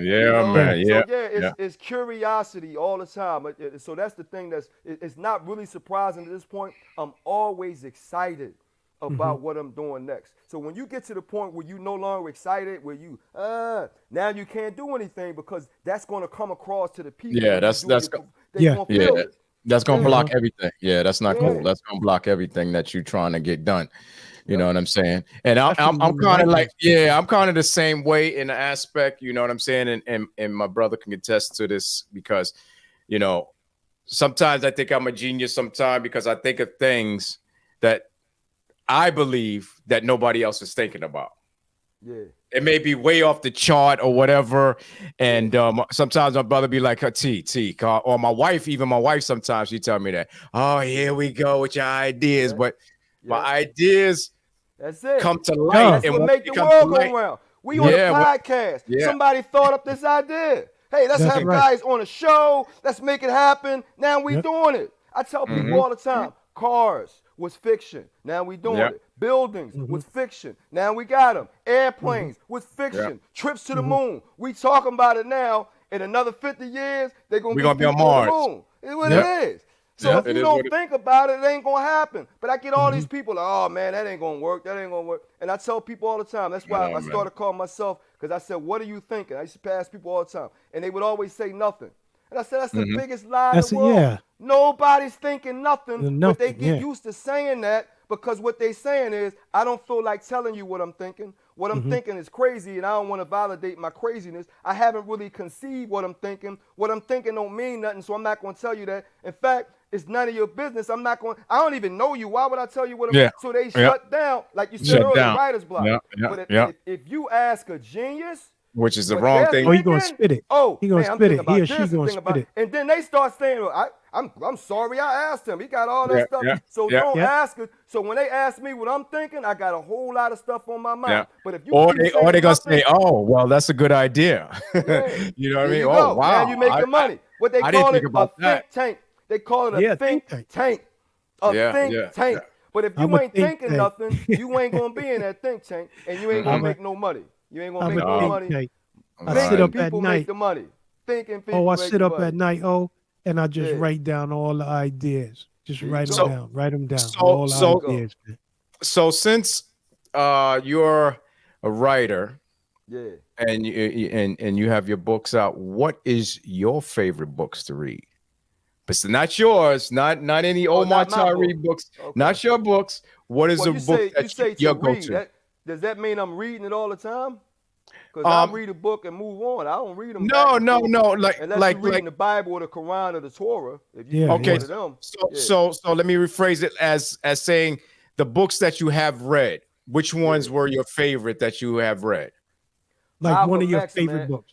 Yeah, Yeah. man. so Yeah. yeah, Yeah. it's curiosity all the time. So that's the thing it's not really surprising at this point. I'm always excited about what I'm doing next. So when you get to the point where you no longer excited, where you now you can't do anything because that's going to come across to the people. Yeah. when you do they Yeah. gonna Yeah. feel it. That's gonna Yeah, Uh-huh. block everything. Yeah, that's not yeah, cool. That's gonna block everything that you're trying to get done. You know yep. what I'm saying? And I'm Especially I'm when the kind of right like, ones. yeah, I'm kind of the same way in the aspect. You know what I'm saying? And my brother can attest to this because, you know, sometimes I think I'm a genius. Sometimes because I think of things that I believe that nobody else is thinking about. Yeah. It may be way off the chart or whatever. And sometimes my brother be like, or my wife, even my wife, sometimes she tell me that, oh, here we go with your ideas. Yeah. But my Yeah. ideas That's it. come to light. Yeah. That's And what once make they the come to world go light, round. We on a yeah, podcast. yeah. Somebody thought up this idea. Hey, let's That's have right. guys on a show. Let's make it happen. Now we Yep. doing it. I tell people all the time, cars was fiction. Now we doing Yep. it. Buildings Mm-hmm. was fiction. Now we got them. Airplanes was fiction. Trips to the Mm-hmm. moon. We talking about it now. In another 50 years, they're going We're to gonna be be on people on the Mars. moon. It's what Yep. it is. So Yeah, if it you is what don't it- think about it, it ain't gonna happen. But I get all Mm-hmm. these people like, oh man, that ain't gonna work. That ain't gonna work. And I tell people all the time. That's why Oh, I man. started calling myself because I said, what are you thinking? I used to pass people all the time, and they would always say nothing. And I said, that's the biggest lie in That's the it. world. Yeah. Nobody's thinking nothing, but they Nothing. get Yeah. used to saying that because what they saying is, I don't feel like telling you what I'm thinking. What I'm thinking is crazy, and I don't want to validate my craziness. I haven't really conceived what I'm thinking. What I'm thinking don't mean nothing, so I'm not going to tell you that. In fact, it's none of your business. I don't even know you. Why would I tell you what I'm Yeah. So they Yeah. shut down, like you said Shut earlier, down. writer's block. Yeah, yeah, But yeah. if you ask a genius, Which is the what wrong they're thing. Oh, he gonna thinking, spit it. oh, He gonna man, I'm spit thinking it. about He or this she and gonna thinking spit about, it. and then they start saying, well, I'm sorry I asked him. He got all that Yeah, stuff. yeah, So yeah. don't Yeah. ask it. So when they ask me what I'm thinking, I got a whole lot of stuff on my mind. Yeah. But if you Or keep they saying gonna nothing, say, oh, well, that's a good idea. yeah, You know what I there mean? you Oh, go. wow. Now you're making money. What they I didn't call think it, a about think that. tank. They call it a Yeah, think think tank. A Yeah, think yeah, tank. yeah. But if I'm you a ain't think thinking tank. nothing, you ain't gonna be in that think tank, and you ain't gonna I'm a, make no money. You ain't gonna I'm make a no think money. tank. I Right. sit Thinking up at people make night. the money. Thinking people Oh, I make sit the up money. at night. Oh, and I just Yeah. write down all the ideas. Just There you write them go. down. Write them down. So, All the There you so, go. ideas. Man. so since you're a writer Yeah. and you have your books out, what is your favorite books to read? But not yours, not any Oh, Omar not my Tyree book. books, Okay. not your books. What is Well, a book you that say to your read. go-to? Does that mean I'm reading it all the time? Because I read a book and move on. I don't read them back No, and no, forth no. Like, unless you're reading the Bible or the Quran or the Torah. If you Yeah, read okay. one of them, yeah. So let me rephrase it as saying the books that you have read. Which ones Yeah. were your favorite that you have read? Like one Malcolm of your X, favorite man. books.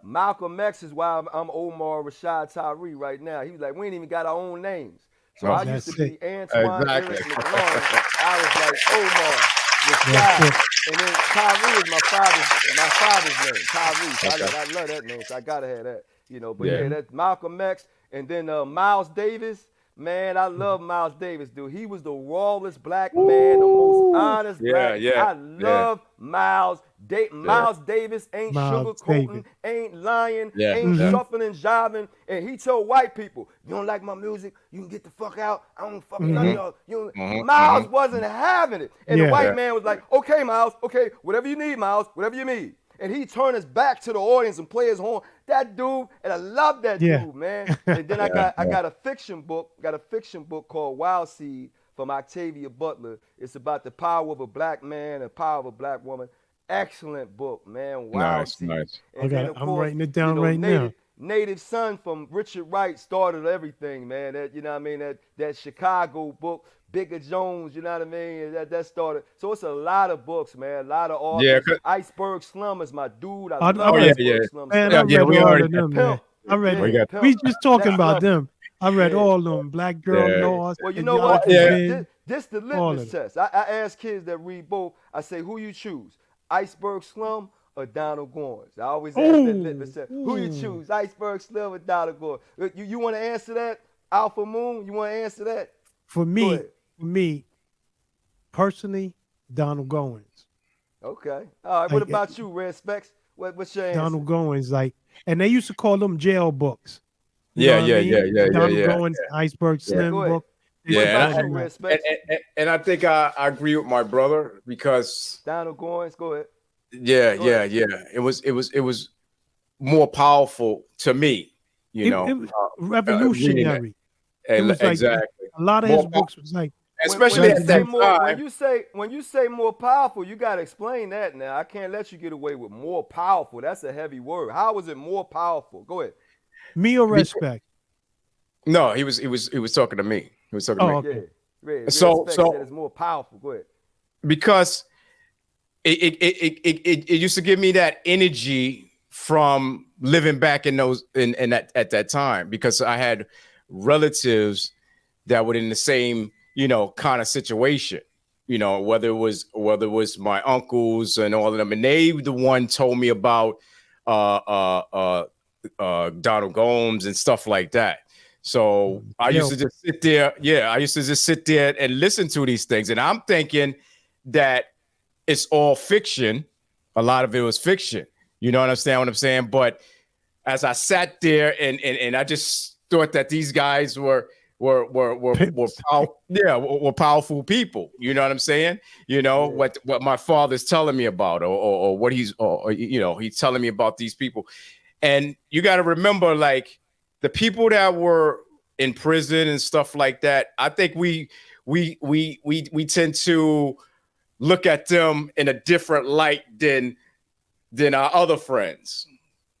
Malcolm X is why I'm Omar Rashad Tyree right now. He was like, we ain't even got our own names. So I That's used to be it. Antoine Exactly. Eric McLaurin. I was like Omar, That's Rashad, it. and then Tyree is my father's name, Tyree. So I love that name, so I gotta have that. You know, but Yeah. yeah, that's Malcolm X, and then Miles Davis. Man, I love Miles Davis, dude. He was the rawest black man, the most honest Yeah, black. yeah, I yeah, love Miles. Miles Davis ain't Miles sugarcoating, Davis. ain't lying, yeah, ain't yeah. shuffling and jiving. And he told white people, "You don't like my music? You can get the fuck out. I don't fuck with none of y'all." Miles wasn't having it, and the Yeah. white man was like, "Okay, Miles. Okay, whatever you need, Miles. Whatever you need." And he turned his back to the audience and play his horn. That dude, and I love that Yeah. dude, man. And then I got a fiction book, called Wild Seed from Octavia Butler. It's about the power of a black man, the power of a black woman. Excellent book, man. Wild Nice, Seed. nice. And then of I'm course, writing it down you know, right now. Native Son from Richard Wright started everything, man. That, you know what I mean? That Chicago book, Bigger Jones, you know what I mean? That started. So it's a lot of books, man. A lot of Yeah, authors. Iceberg Slum is my dude. I I love read, Iceberg Slum man, stuff. I read we all already of them, man. Pimp. I read. We got- Pimp. We just talking Next about level. them. I read Yeah. all of them. Black Girl Yeah. Lost. Well, you The know what? Yonkers Yeah. Been. This the All of litmus them. test. I ask kids that read both. I say, who you choose, Iceberg Slum or Donald Goines? I always ask that litmus test. Who you choose, Iceberg Slum or Donald Goines? You want to answer that? Alpha Moon, you want to answer that? For Go me, ahead. personally, Donald Goines. Okay. All right. What Like, about you, Red Specs? What's your answer? Donald Goines, like, and they used to call them jail books. You Yeah, know what yeah, I mean? yeah, yeah, Donald yeah. Goines, Iceberg Slim Go ahead. book. They What used to Yeah, about call you, them Red that. Specs? and I think I agree with my brother because Donald Goines, go ahead. yeah, Go yeah, ahead. yeah. It was more powerful to me, you It know, was reading it. revolutionary. It was like Exactly. a lot of More his books was like Especially you at say that more, time. when you say more powerful, you gotta explain that now. I can't let you get away with more powerful. That's a heavy word. How is it more powerful? Go ahead. me or respect. No, he was talking to me. He was talking to me. Oh, okay. Yeah. Red So- Specs so- said it's more powerful. Go ahead. Because it used to give me that energy from living back in those in that at that time, because I had relatives that were in the same, you know, kind of situation, you know, whether it was my uncles and all of them, and they the one told me about Donald Gomes and stuff like that. So I used to just sit there. Yeah, I used to just sit there and listen to these things, and I'm thinking that it's all fiction. A lot of it was fiction. You know what I'm saying? But as I sat there and I just thought that these guys were powerful people. You know what I'm saying? You know what my father's telling me about, or what he's telling me about these people. And you got to remember, like, the people that were in prison and stuff like that. I think we tend to look at them in a different light than our other friends.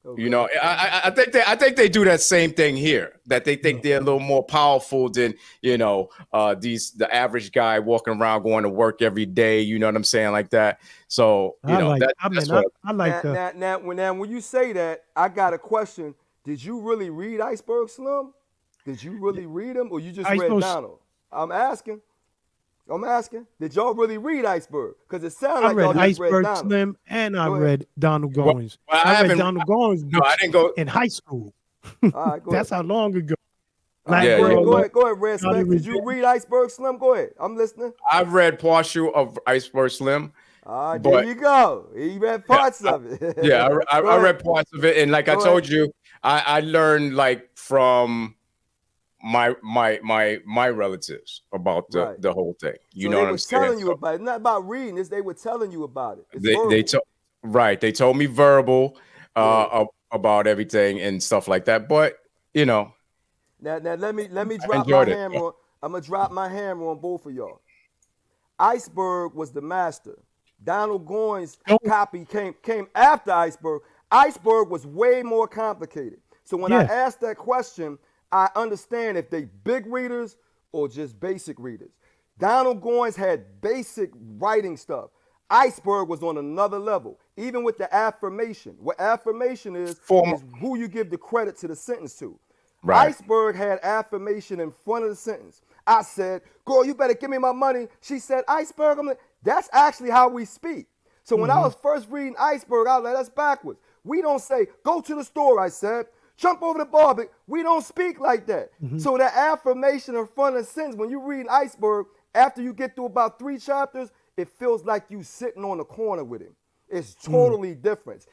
Okay. You know, I think they do that same thing here. That they think they're a little more powerful than, you know, the average guy walking around going to work every day. You know what I'm saying, like that. So you know, I like that. Now, when you say that, I got a question. Did you really read Iceberg Slum? Did you really read him, or you just read Donald? I'm asking. Did y'all really read Iceberg? Because it sounds like y'all just read Donald. Slim, and I read Donald Goines. Well, I read Donald Goines books I didn't go in high school. All right, That's how long ago. Go ahead, Red Specs. Did you read Iceberg Slim? Go ahead. I'm listening. I read partial of Iceberg Slim. All right, there you go. He read parts of it. Yeah, I read parts of it, and like I told you, I learned like from my relatives about the whole thing. You know what I'm saying? They were telling you about it. Not about reading this. They were telling you about it. They told me verbal about everything and stuff like that. But you know, now let me drop my hammer on. I'm gonna drop my hammer on both of y'all. Iceberg was the master. Donald Goines' copy came after Iceberg. Iceberg was way more complicated. So when I asked that question, I understand if they big readers or just basic readers. Donald Goines had basic writing stuff. Iceberg was on another level, even with the affirmation. What affirmation is who you give the credit to the sentence to. Right. Iceberg had affirmation in front of the sentence. I said, girl, you better give me my money. She said, Iceberg. I'm like, that's actually how we speak. So when I was first reading Iceberg, I was like, that's backwards. We don't say, go to the store, I said. Jump over the bar. We don't speak like that. So that affirmation in front of the sentence, when you read Iceberg, after you get through about 3 chapters, it feels like you sitting on the corner with him. It's totally different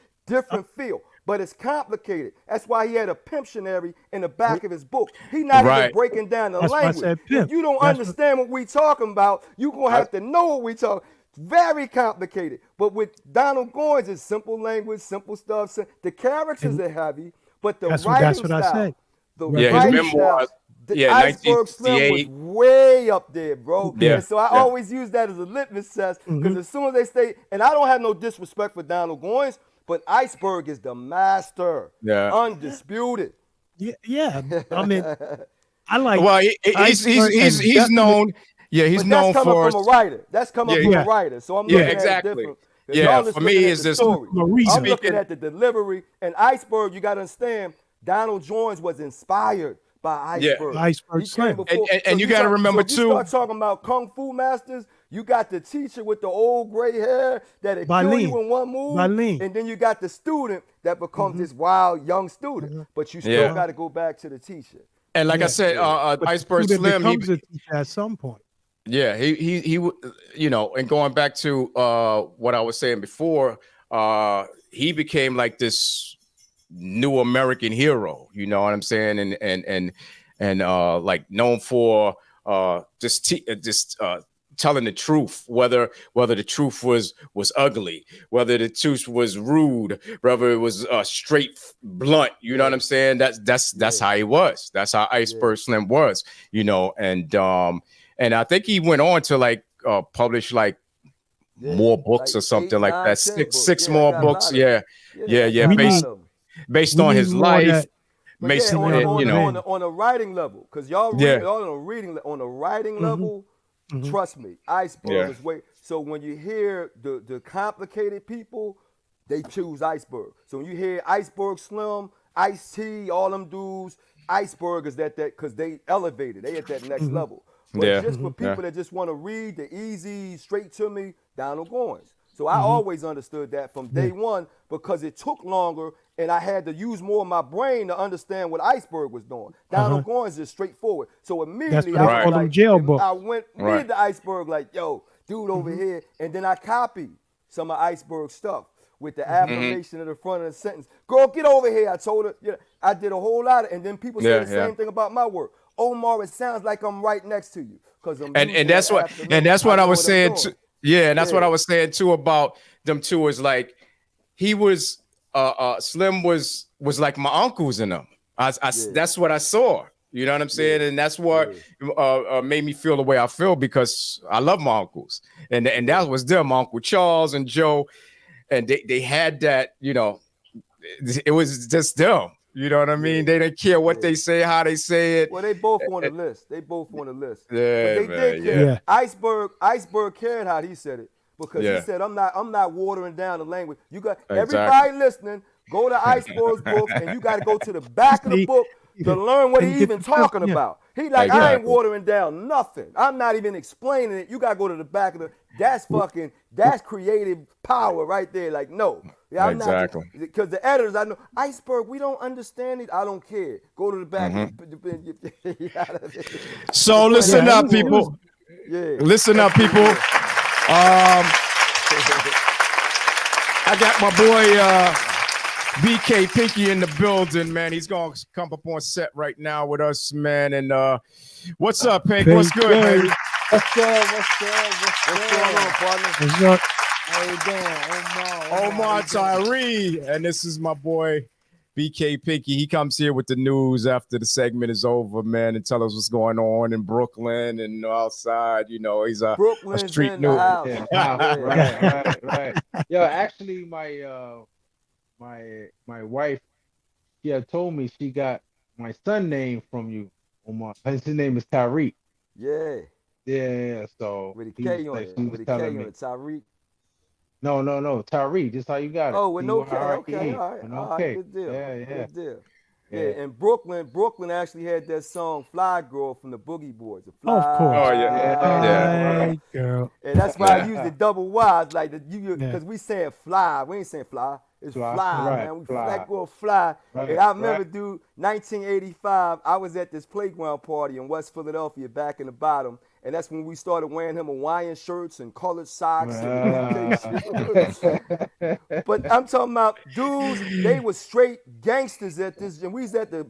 feel, but it's complicated. That's why he had a pimptionary in the back of his book. He's not even breaking down the language. If you don't understand what we talking about, you're going to have to know what we talking. Very complicated. But with Donald Goines, it's simple language, simple stuff. The characters are heavy, but the writing style, the writing style, the Iceberg Slim was way up there, bro. And so I always use that as a litmus test, because as soon as they say, and I don't have no disrespect for Donald Goines, but Iceberg is the master, undisputed. Yeah. I mean, I like. Well, he's known. Yeah, he's known that's coming for from a writer. That's coming from a writer. So I'm looking at it different. Yeah, for me, it's just I'm looking at the delivery. And Iceberg, you got to understand, Donald Jones was inspired by Iceberg. Yeah, Iceberg Slim. And you got to remember, too. You start talking about Kung Fu masters, you got the teacher with the old gray hair that'll kill you in one move. And then you got the student that becomes this wild young student. But you still got to go back to the teacher. And like I said, Iceberg Slim, he becomes a teacher at some point. Yeah, he you know, and going back to what I was saying before, he became like this new American hero, you know what I'm saying? And like known for just telling the truth, whether the truth was ugly, whether the truth was rude, whether it was straight, blunt. You know what I'm saying? That's how he was. That's how Iceberg Slim was. You know, and I think he went on to like publish like more books or something 8, 9, like that. Six more books. Based on his life. Based on a writing level, because y'all read on a writing level. Trust me, Iceberg is way. So when you hear the complicated people, they choose Iceberg. So when you hear Iceberg Slim, Ice-T, all them dudes, Iceberg is that because they elevated. They at that next level. But just for people that just want to read the easy, straight to me, Donald Goines. So I always understood that from day one, because it took longer and I had to use more of my brain to understand what Iceberg was doing. Donald Goines is straightforward. So immediately I was like, I went to Iceberg like, yo, dude over here. And then I copied some of Iceberg stuff with the affirmation at the front of the sentence. Girl, get over here. I told her, I did a whole lot and then people say the same thing about my work. Omar, it sounds like I'm right next to you. And that's what I was saying too. Yeah, and that's what I was saying too about them two, is like he was Slim was like my uncles in them. That's what I saw. You know what I'm saying? And that's what made me feel the way I feel, because I love my uncles. And that was them, Uncle Charles and Joe. And they had that, you know, it was just them. You know what I mean? They didn't care what they say, how they say it. Well, they both on the list. They both on the list. Yeah, but they did care. Iceberg cared how he said it, because he said, I'm not watering down the language. You got everybody listening, go to Iceberg's book, and you got to go to the back of the book to learn what he's even talking about. He like, I ain't watering down nothing. I'm not even explaining it. You got to go to the back of that's creative power right there. Like, no. Yeah, I'm not, because the editors, I know, Iceberg, we don't understand it. I don't care. Go to the back. So listen up, people. Listen up, people. I got my boy BK Pinky in the building, man. He's gonna come up on set right now with us, man. And what's up, Pink? What's good, baby? What's going on, partner? What's up? How you doing? Omar Tyree. And this is my boy BK Pinky. He comes here with the news after the segment is over, man, and tell us what's going on in Brooklyn and outside. You know, he's a street news. Right. Yo, actually, my wife, she had told me she got my son name from you, Omar. His name is Tyree. Yeah. So with a K on it. With a K on it, Tyree. No, Tyree. Just how you got it. Oh, with no K. Okay, all right. Okay. Good deal. Yeah. Good deal. Yeah, and Brooklyn actually had that song "Fly Girl" from the Boogie Boys. The Oh, of Fly, course. Oh yeah. Fly girl. and that's why I use the double Y's, like Yeah. because we saying fly, we ain't saying fly. It's fly, Right, man. We fly. that girl fly. Right, And I remember, right. dude, 1985. I was at this playground party in West Philadelphia, back in the bottom, and that's when we started wearing him Hawaiian shirts and colored socks. But I'm talking about dudes. They were straight gangsters at this, and we was at the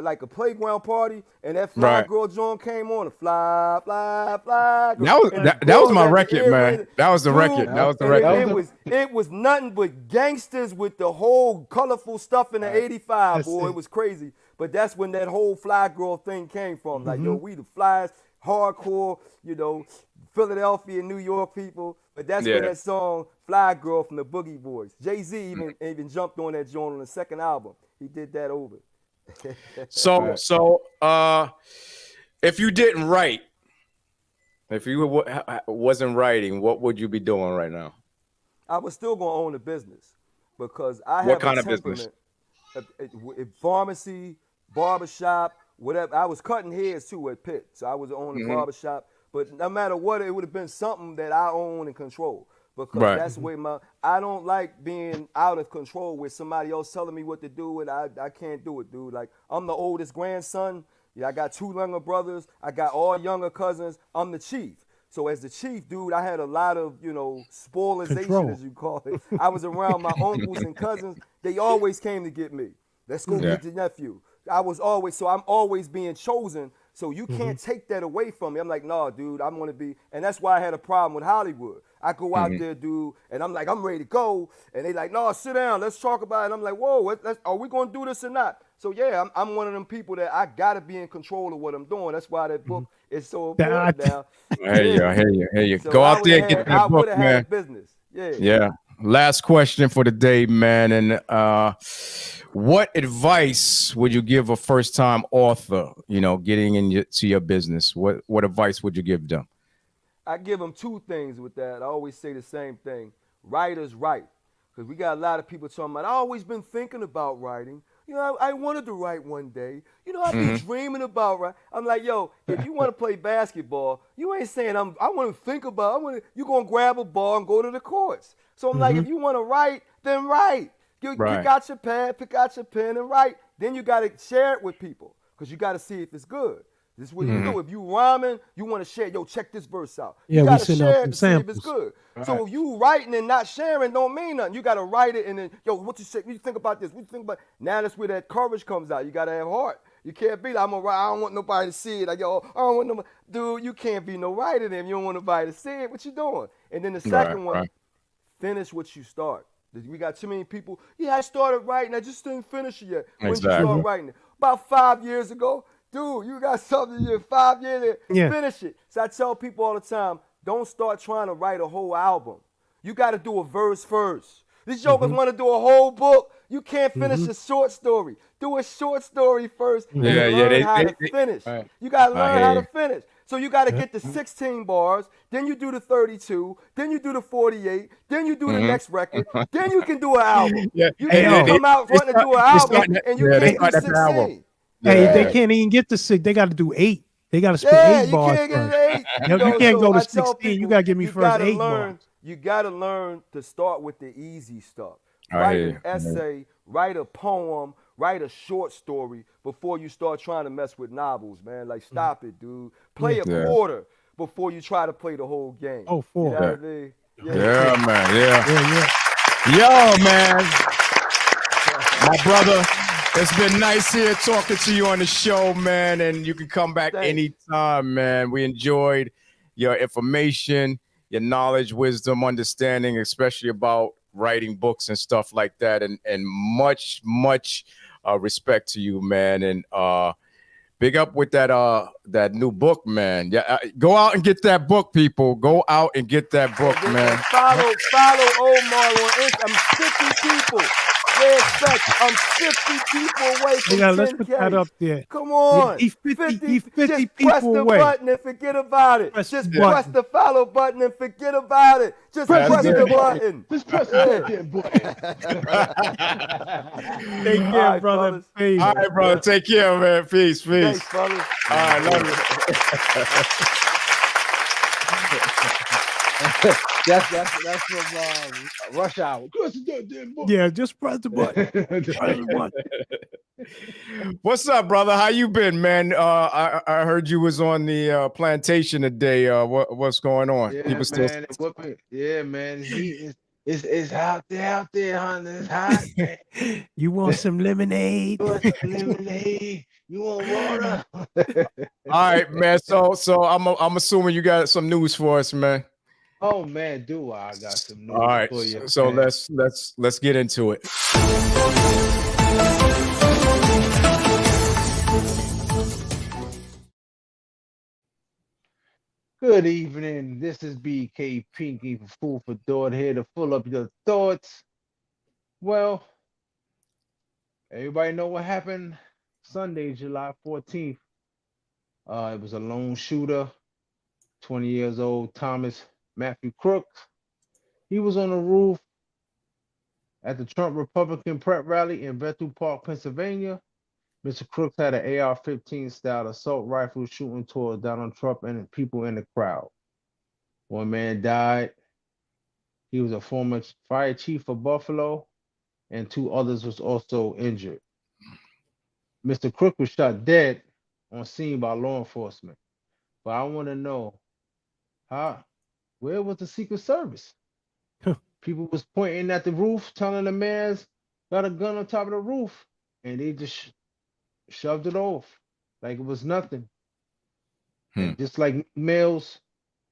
like a playground party, and that fly Right. girl joint came on. The fly, fly, fly. Girl. That was And the that was girls my had the record, man. earrings. That was the Dude, record. That was the and record. it was nothing but gangsters with the whole colorful stuff in the 85, That's boy. it. It was crazy. But that's when that whole fly girl thing came from. Like, yo, we the flies, hardcore, Philadelphia, New York people. But that's where Yeah. that song Fly Girl from the Boogie Boys. Jay-Z even jumped on that joint on the second album. He did that over. So if you didn't write, if you wasn't writing, what would you be doing right now? I was still going to own a business because I have What kind a of business? temperament. Pharmacy, barbershop, whatever. I was cutting hairs too at Pitt, so I was owning a barbershop. But no matter what, it would have been something that I own and control because Right. that's the way I don't like being out of control with somebody else telling me what to do, and I can't do it, dude. Like, I'm the oldest grandson. Yeah, I got 2 younger brothers. I got all younger cousins. I'm the chief. So as the chief, dude, I had a lot of, spoilization, Control. as you call it. I was around my uncles and cousins. They always came to get me. Let's go get the nephew. So I'm always being chosen. So you can't take that away from me. I'm like, nah, dude, I'm going to be. And that's why I had a problem with Hollywood. I go out there, dude, and I'm like, I'm ready to go. And they like, no, sit down. Let's talk about it. I'm like, whoa, are we going to do this or not? So, yeah, I'm one of them people that I got to be in control of what I'm doing. That's why that book is so important now. I hear you. So Go I out there and would've get had- that I book, would have had man. a business. Yeah. Yeah. Last question for the day, man. And what advice would you give a first-time author, getting into your business? What advice would you give them? I give them 2 things with that. I always say the same thing. Writers write. Because we got a lot of people talking about, I always been thinking about writing. I wanted to write one day. I've been dreaming about writing. I'm like, yo, if you want to play basketball, you ain't saying I want to think about it. You're going to grab a ball and go to the courts. So I'm like, if you want to write, then write. You Right. pick out your pad, pick out your pen, and write. Then you got to share it with people because you got to see if it's good. This is what you do. If you rhyming, you want to share. Yo, check this verse out. Yeah, You we got to send out share it some to see if it's samples. good. So if you writing and not sharing, don't mean nothing. You got to write it and then, yo, what you say? What you think about this? What you think about? Now that's where that courage comes out. You got to have heart. You can't be like, I'm gonna write. I don't want nobody to see it. Like, yo, I don't want nobody. Dude, you can't be no writer then. You don't want nobody to see it. What you doing? And then the second one, finish what you start. We got too many people. Yeah, I started writing. I just didn't finish it yet. When did you Exactly. start writing it? About 5 years ago. Dude, you got something in 5 years. Yeah. Finish it. So I tell people all the time, don't start trying to write a whole album. You got to do a verse first. These jokers want to do a whole book. You can't finish a short story. Do a short story first and learn how to finish. You got to learn how to finish. So you got to get the 16 bars, then you do the 32, then you do the 48, then you do the next record, then you can do an album. Yeah. You can't come out wanting to do an album and you can't do 16. Hey, Yeah. they can't even get to 6. They got to do 8. They got to spit Yeah, 8 you bars can't first. get 8. You can't go to I tell 16. You people, got to give me you first gotta 8 learn, bars. You got to learn to start with the easy stuff. I Write hear an you. essay, write a poem, write a short story before you start trying to mess with novels, man. Like, stop it, dude. Play a Yeah. quarter before you try to play the whole game. Oh, 4. You know what I mean? Yeah, man. Yeah. Yeah. Yo, man. My brother, it's been nice here talking to you on the show, man. And you can come back Thanks. anytime, man. We enjoyed your information, your knowledge, wisdom, understanding, especially about writing books and stuff like that. And much respect to you, man. And big up with that new book, man. Yeah, go out and get that book, people. Go out and get that book, man. Follow Omar on Instagram. 50 people. Where's Fetch? I'm 50 people away from Yeah, let's 10K. put that up there. Come on. He's 50 Just people press the away. button and forget about it. Press Just the press button. the follow button and forget about it. Just Press press the the button. button. Just press the goddamn button. Take All care, right, brother. fellas. Peace. All right, brother. Take care, man. Peace, Thanks, peace. fellas. All right, love you. That's from Rush Hour. Press the goddamn button. Yeah, just press the button. Press the button. What's up, brother? How you been, man? I heard you was on the plantation today. What's going on? Yeah, People still man. Yeah, man. It's out there, honey. It's hot. Man. You want some lemonade? You want some lemonade? You want water? all right, man. So I'm assuming you got some news for us, man. Oh man, do I got some news All right, for you? so man. let's get into it. Good evening. This is BK Pinky for Food for Thought here to fill up your thoughts. Well, everybody know what happened Sunday, July 14th. It was a lone shooter, 20 years old, Thomas Matthew Crooks. He was on the roof at the Trump Republican prep rally in Bethel Park, Pennsylvania. Mr. Crooks had an AR-15 style assault rifle shooting toward Donald Trump and people in the crowd. One man died. He was a former fire chief of Buffalo, and two others was also injured. Mr. Crook was shot dead on scene by law enforcement. But I want to know where was the Secret Service? People was pointing at the roof, telling the man's got a gun on top of the roof, and they just shoved it off like it was nothing. And just like Mel's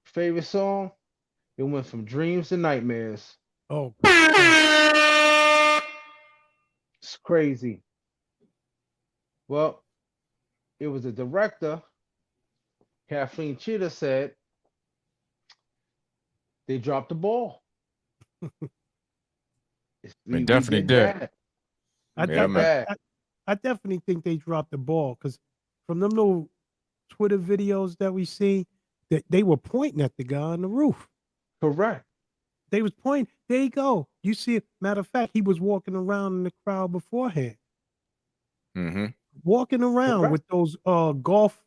favorite song, it went from dreams to nightmares. Oh, it's crazy. Well, it was a director, Kathleen Cheetah, said they dropped the ball. They definitely did. I definitely think they dropped the ball because from them little Twitter videos that we see, that they were pointing at the guy on the roof. Correct. They was pointing. There you go. You see it. Matter of fact, he was walking around in the crowd beforehand. Mm-hmm. Walking around with those golf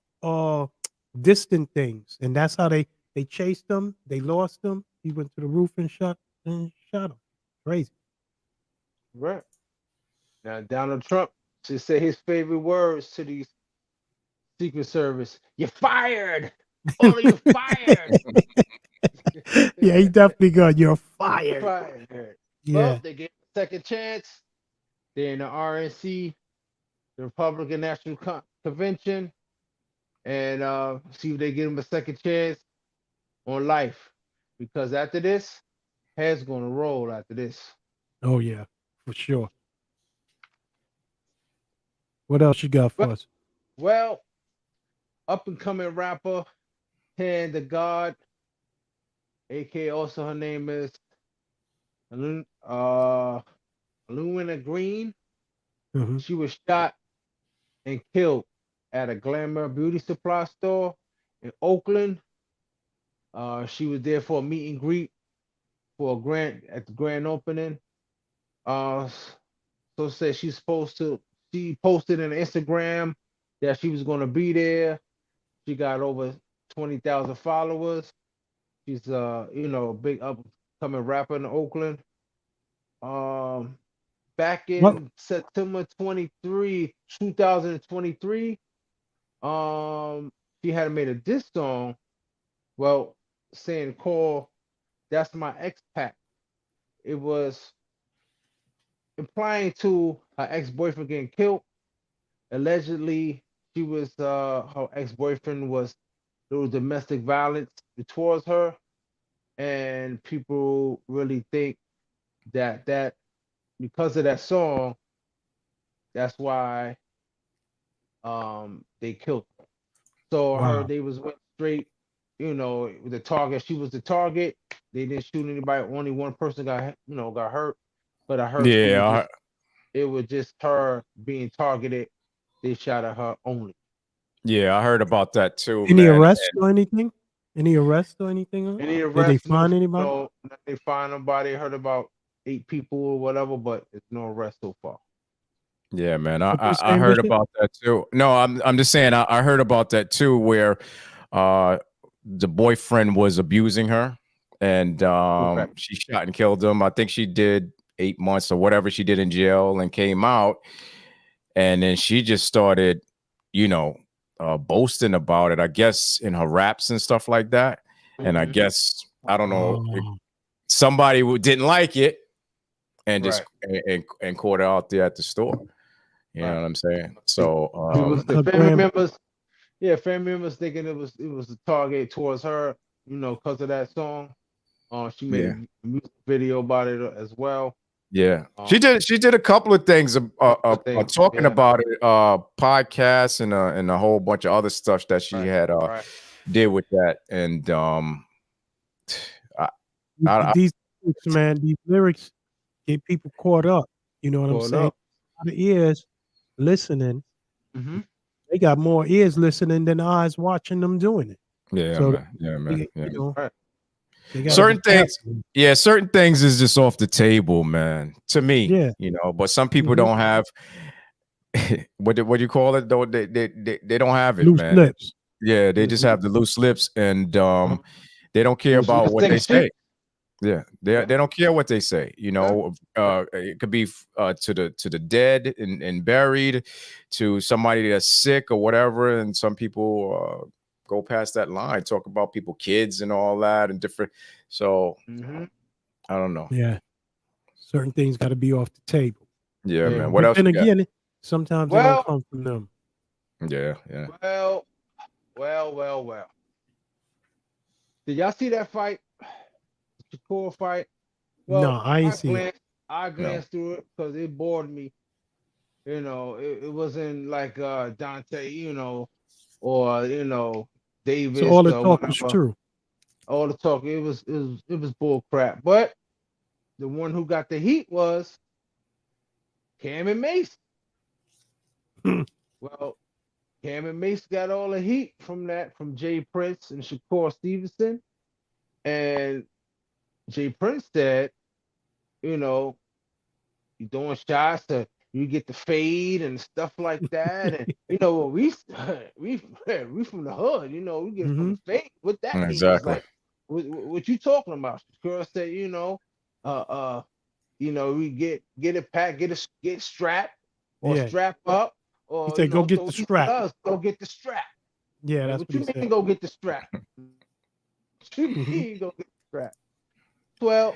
distant things. And that's how they chased him. They lost him. He went to the roof and shot him. Crazy. Right. Now Donald Trump should say his favorite words to these Secret Service. You're fired. All of you fired. Yeah, he definitely got you're fired. Yeah. Well, they gave him a second chance. They're in the RNC, the Republican National Convention, and see if they give him a second chance on life. Because after this, head's gonna roll after this. Oh yeah, for sure. What else you got for us? Well, up and coming rapper, Hand the God, aka also her name is Lumina Green. Mm-hmm. She was shot and killed at a Glamour beauty supply store in Oakland. She was there for a meet and greet for at the grand opening. So said she posted on Instagram that she was going to be there. She got over 20,000 followers. She's a big upcoming rapper in Oakland. Back in September 2023, she had made a diss song, saying call That's My Ex-Pac. It was implying to her ex-boyfriend getting killed. Allegedly, her ex-boyfriend was there was domestic violence towards her, and people really think that because of that song, that's why they killed her. So they went straight, the target. She was the target. They didn't shoot anybody. Only one person got hurt. But I heard it was just her being targeted. They shot at her only. Yeah, I heard about that too, Any man. arrests or anything? Any arrests or anything? Any Did they arrests? find anybody? No, they find nobody. Heard about 8 people or whatever, but it's no arrest so far. Yeah, man. What you I saying, heard Bishop? about that too. No, I'm just saying I heard about that too, where the boyfriend was abusing her, and Correct. she shot and killed him. I think she did 8 months or whatever she did in jail and came out, and then she just started, you know, boasting about it, I guess, in her raps and stuff like that. And I guess, I don't know, Oh, somebody who didn't like it and just Right. and caught her out there at the store. You know Right. what I'm saying? It So was the her family grand, members. Yeah, family members thinking it was a target towards her, because of that song. She made yeah. a music video about it as well. Yeah, Um, she did a couple of things things, talking yeah. about it, podcasts and a whole bunch of other stuff that she Right. had Right. did with that. And I these lyrics, man, these lyrics get people caught up. You know what I'm Pulled saying? up. A lot of ears listening. Mm-hmm. They got more ears listening than eyes watching them doing it. yeah, So man, yeah, man, yeah. Right. they got to be Certain things, careful. yeah, certain things is just off the table, man. To me, Yeah. but some people Mhm. don't have what do you call it though? They don't have it, Loose man. lips. Yeah, they just have the loose lips, and they don't care Loose about lips what take they a seat. say. Yeah, they don't care what they say. It could be to the dead and buried, to somebody that's sick or whatever. And some people go past that line, talk about people, kids, and all that, and different. So Mm-hmm. I don't know. Yeah. Certain things got to be off the table. Yeah, Yeah. man. What But else then you got? again, sometimes they don't Well, come from them. Yeah, yeah. well. Did y'all see that fight? The Shakur fight? No, Well, I ain't see it. I No. glanced through it because it bored me. It wasn't like Dante, or Davis So all the or talk was whatever. true. All the talk, it was bull crap. But the one who got the heat was Cam and Mace. Hmm. Well, Cam and Mace got all the heat from Jay Prince and Shakur Stevenson. And Jay Prince said, you doing shots, you get the fade and stuff like that. And we we from the hood, we get from the fade. What that means, Exactly. like, what you talking about? Shakur said, we get it packed, get strapped or Yeah. strap up, or He said, "Go get so the he strap." does, go get the strap. Yeah, Like, that's what what you he mean said. go get the strap? What you Mhm. mean go get the strap? Well,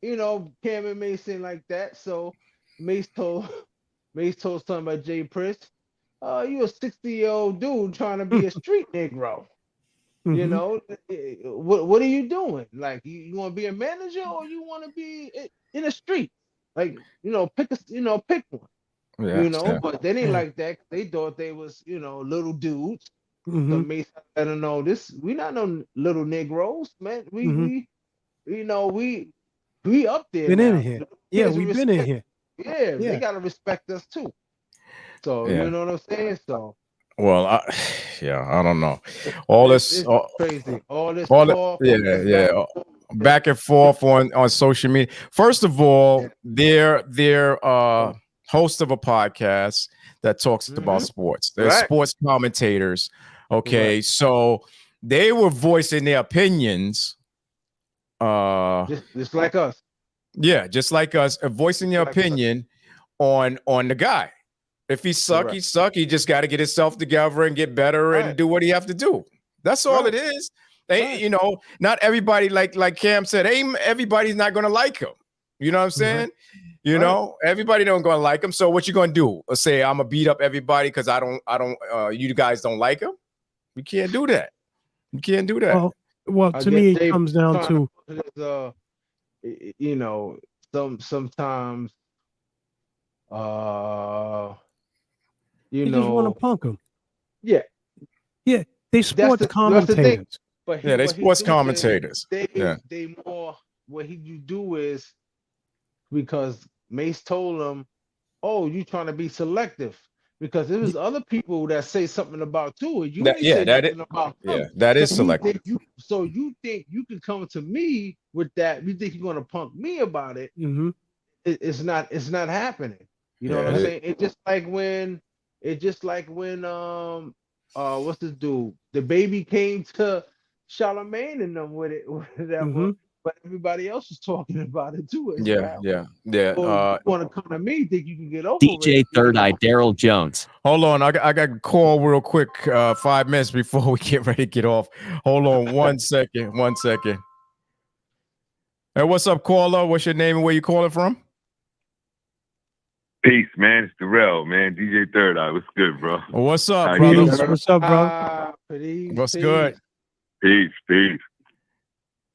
Cam and Mace ain't like that. So Mace told Mace told something about Jay Prince. You a 60-year-old dude trying to be a street Negro. Mhm. What are you doing? Like, you want to be a manager, or you want to be in the street? Like, pick one. Yeah, yeah. But they didn't Yeah. like that. They thought they was, little dudes. So Mhm. Mace let them know, we not no little Negroes, man. Mhm. We up there Been in now. here. The Yeah, kids we've been in respect. here. Yeah, they Yeah. gotta respect us too. So Yeah. you know what I'm saying. So Well, I don't know. All this, it's crazy. All this all the, talk, yeah, all this yeah. Back and forth on social media. First of all, they're host of a podcast that talks about sports. They're Right. sports commentators. Okay, so they were voicing their opinions. Just like us. Yeah, just like us, voicing their Like us. opinion on the guy. If he suck, he suck. He just got to get himself together and get better and do what he have to do. That's all it is. They, not everybody, like Cam said, everybody's not gonna like him. You know what I'm saying? Everybody don't gonna like him. So what you gonna do? Say I'm gonna beat up everybody because I don't you guys don't like him? You can't do that. You can't do that. Well, I to guess me, they it comes down to sometimes you just want to punk them. Yeah. Yeah, they sports that's the thing. commentators. But they sports commentators. They more what you do is because Mace told him oh, you trying to be selective. Because there was other people that say something about too, and you That, ain't yeah, say that is, nothing about yeah, them. that So is you selective. think you can come to me with that? You think you're gonna punk me about it? Mm-hmm. It's not happening. You know what Yeah, I'm it is. saying? It's just like when what's this dude? The baby came to Charlemagne and them with it, whatever, Mm-hmm. but everybody else is talking about it too as Yeah, well. yeah, yeah. So you want to come to me, think you can get over it? DJ Third Eye Daryl Jones. Hold on, I got a call real quick. 5 minutes before we get ready to get off. Hold on, 1 second. 1 second. Hey, what's up, caller? What's your name and where you calling from? Peace, man. It's Darrell, man. DJ Third Eye. What's good, bro? What's up, How you brother? doing? What's up, bro? What's good? Peace, peace.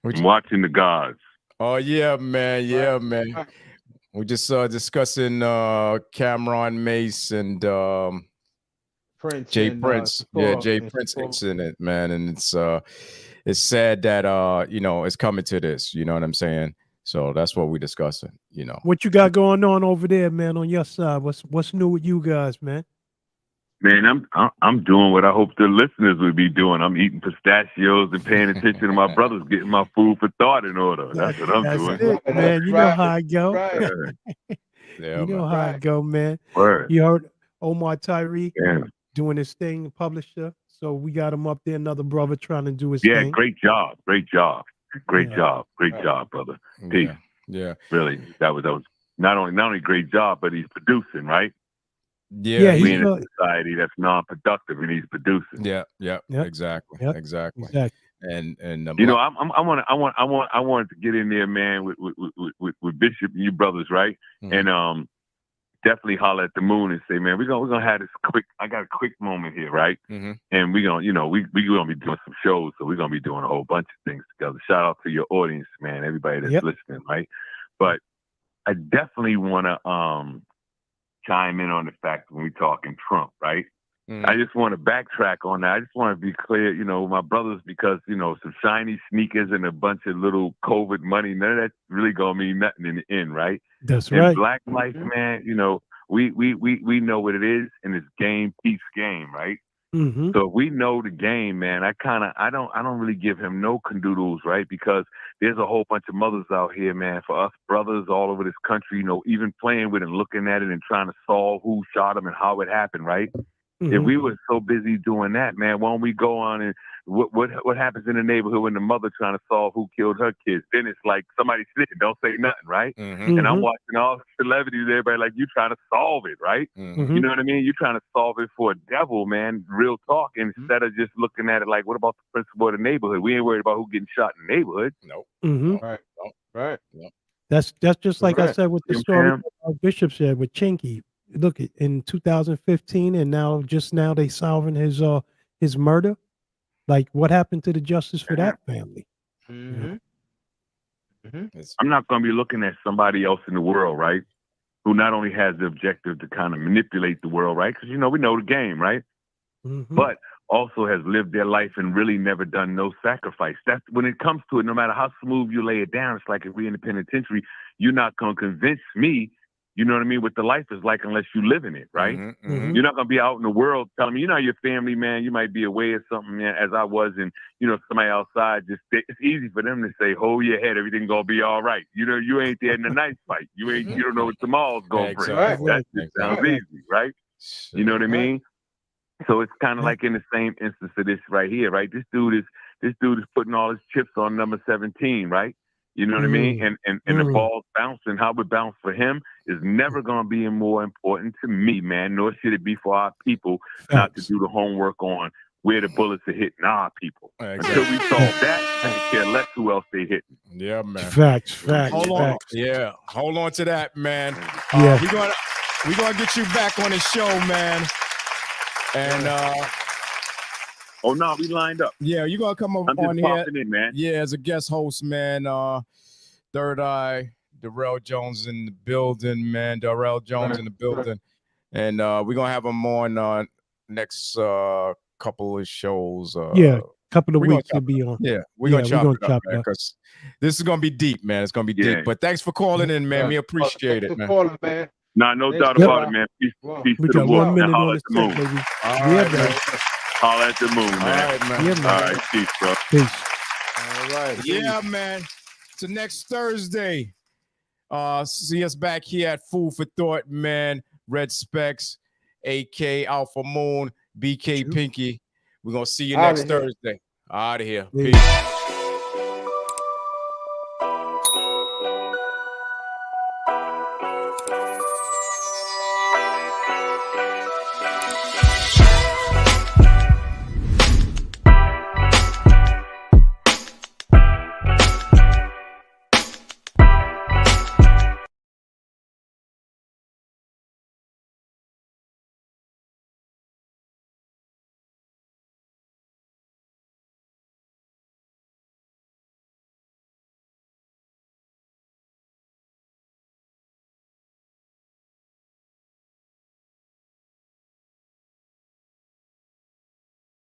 What I'm you- watching the gods. Oh yeah, man. Yeah, man. Right. We just discussing Cameron Mace and Prince Jay and Prince. Yeah, Shakur Jay and Prince Shakur. incident, man. And it's sad that you know, it's coming to this, you know what I'm saying? So that's what we're discussing, you know. What you got going on over there, man, on your side? What's new with you guys, man? Man, I'm doing what I hope the listeners would be doing. I'm eating pistachios and paying attention to my brothers, getting my food for thought in order. That's what I'm That's doing. it, man. You know how I go. Yeah, You know man. how I go, man. Word. You heard Omar Tyree Yeah. doing his thing, publisher. So we got him up there, another brother trying to do his Yeah, thing. great job. Great job. Great Yeah. job. Great job, brother. Peace. Yeah. Really. That was not only great job, but he's producing, right? Yeah, Yeah. We he's in a society that's non-productive and he's producing. Yeah. Yep. Exactly. Yep. Exactly. Exactly. And You know, I wanted to get in there, man, with Bishop and you brothers, right? Mhm. And definitely holler at the moon and say, man, we're gonna have this quick. I got a quick moment here, right? Mhm. And we're gonna, you know, we gonna be doing some shows, so we're gonna be doing a whole bunch of things together. Shout out to your audience, man, everybody that's Yep. listening, right? But I definitely want to chime in on the fact when we talking Trump, right? Mhm. I just want to backtrack on that. I just want to be clear, you know, my brothers, because, you know, some shiny sneakers and a bunch of little COVID money, none of that's really going to mean nothing in the end, right? That's And right. Black life, man, you know, we know what it is, and it's game, peace game, right? Mm-hmm. So if we know the game, man, I don't really give him no condoodles, right? Because there's a whole bunch of mothers out here, man, for us brothers all over this country, you know, even playing with and looking at it and trying to solve who shot him and how it happened, right? Mm-hmm. If we were so busy doing that, man, why don't we go on and what happens in the neighborhood when the mother trying to solve who killed her kids? Then it's like somebody snitching, don't say nothing, right? Mhm. And I'm Mhm. watching all the celebrities, everybody like you trying to solve it, right? Mhm. Mhm. You know what I mean? You're trying to solve it for a devil, man. Real talk, instead of just looking at it like, what about the principal of the neighborhood? We ain't worried about who getting shot in the neighborhood. Nope. Mm-hmm. Right. Nope. Right. That's just like I Correct. said with the You know story what I'm Bishop said with Chinky. Look, in 2015, and now they solving his murder. Like, what happened to the justice for that family? Mm-hmm. It's- I'm not going to be looking at somebody else in the world, right? Who not only has the objective to kind of manipulate the world, right? Because, you know, we know the game, right? Mhm. But also has lived their life and really never done no sacrifice. That's when it comes to it, no matter how smooth you lay it down, it's like if we're in the penitentiary, you're not going to convince me, you know what I mean, what the life is like unless you live in it, right? Mhm. Mhm. You're not going to be out in the world telling me, you know, your family, man, you might be away or something, man, as I was, and, you know, somebody outside, it's easy for them to say, hold your head, everything going to be all right. You know, you ain't there in the night fight. You don't know what tomorrow's going to bring. Exactly. That just sounds Exactly. easy, right? You know what I mean? So it's kind of like in the same instance of this right here, right? This dude is putting all his chips on number 17, right? You know what I mean? And the ball's bouncing. How it bounce for him is never going to be more important to me, man. Nor should it be for our people not to do the homework on where the bullets are hitting our people. Exactly. Until we solve that, I can care less who else they hitting. Yeah, man. Facts. Hold on. Yeah. Hold on to that, man. Yeah. We're gonna get you back on the show, man. And Oh no, we lined up. yeah, you're gonna come up I'm just on here. popping in, man. Yeah, as a guest host, man. Third Eye, Darrell Jones in the building, man. Darrell Jones in the building. And we're gonna have him on next couple of shows. Yeah, couple of we're gonna weeks chop he'll be on. Yeah, we're gonna chop it up, chop it man, up. because this is gonna be deep, man. It's gonna be Yeah. deep. But thanks for calling in, man. We appreciate it, Thanks for man. calling, man. Nah, no Thanks, doubt brother. about it, man. Peace We to the got wolf. 1 And minute holla on at the the set, moon. baby. All Yeah, right, man. Holla at the moon, All man. right, man. Yeah, man. All right, peace, bro. Peace. All right. Yeah, man. So next Thursday, see us back here at Food for Thought, man. Red Specs, AK Alpha Moon, BK Pinky. We're gonna see you Outta next here. Thursday. Out of here. Peace. Peace.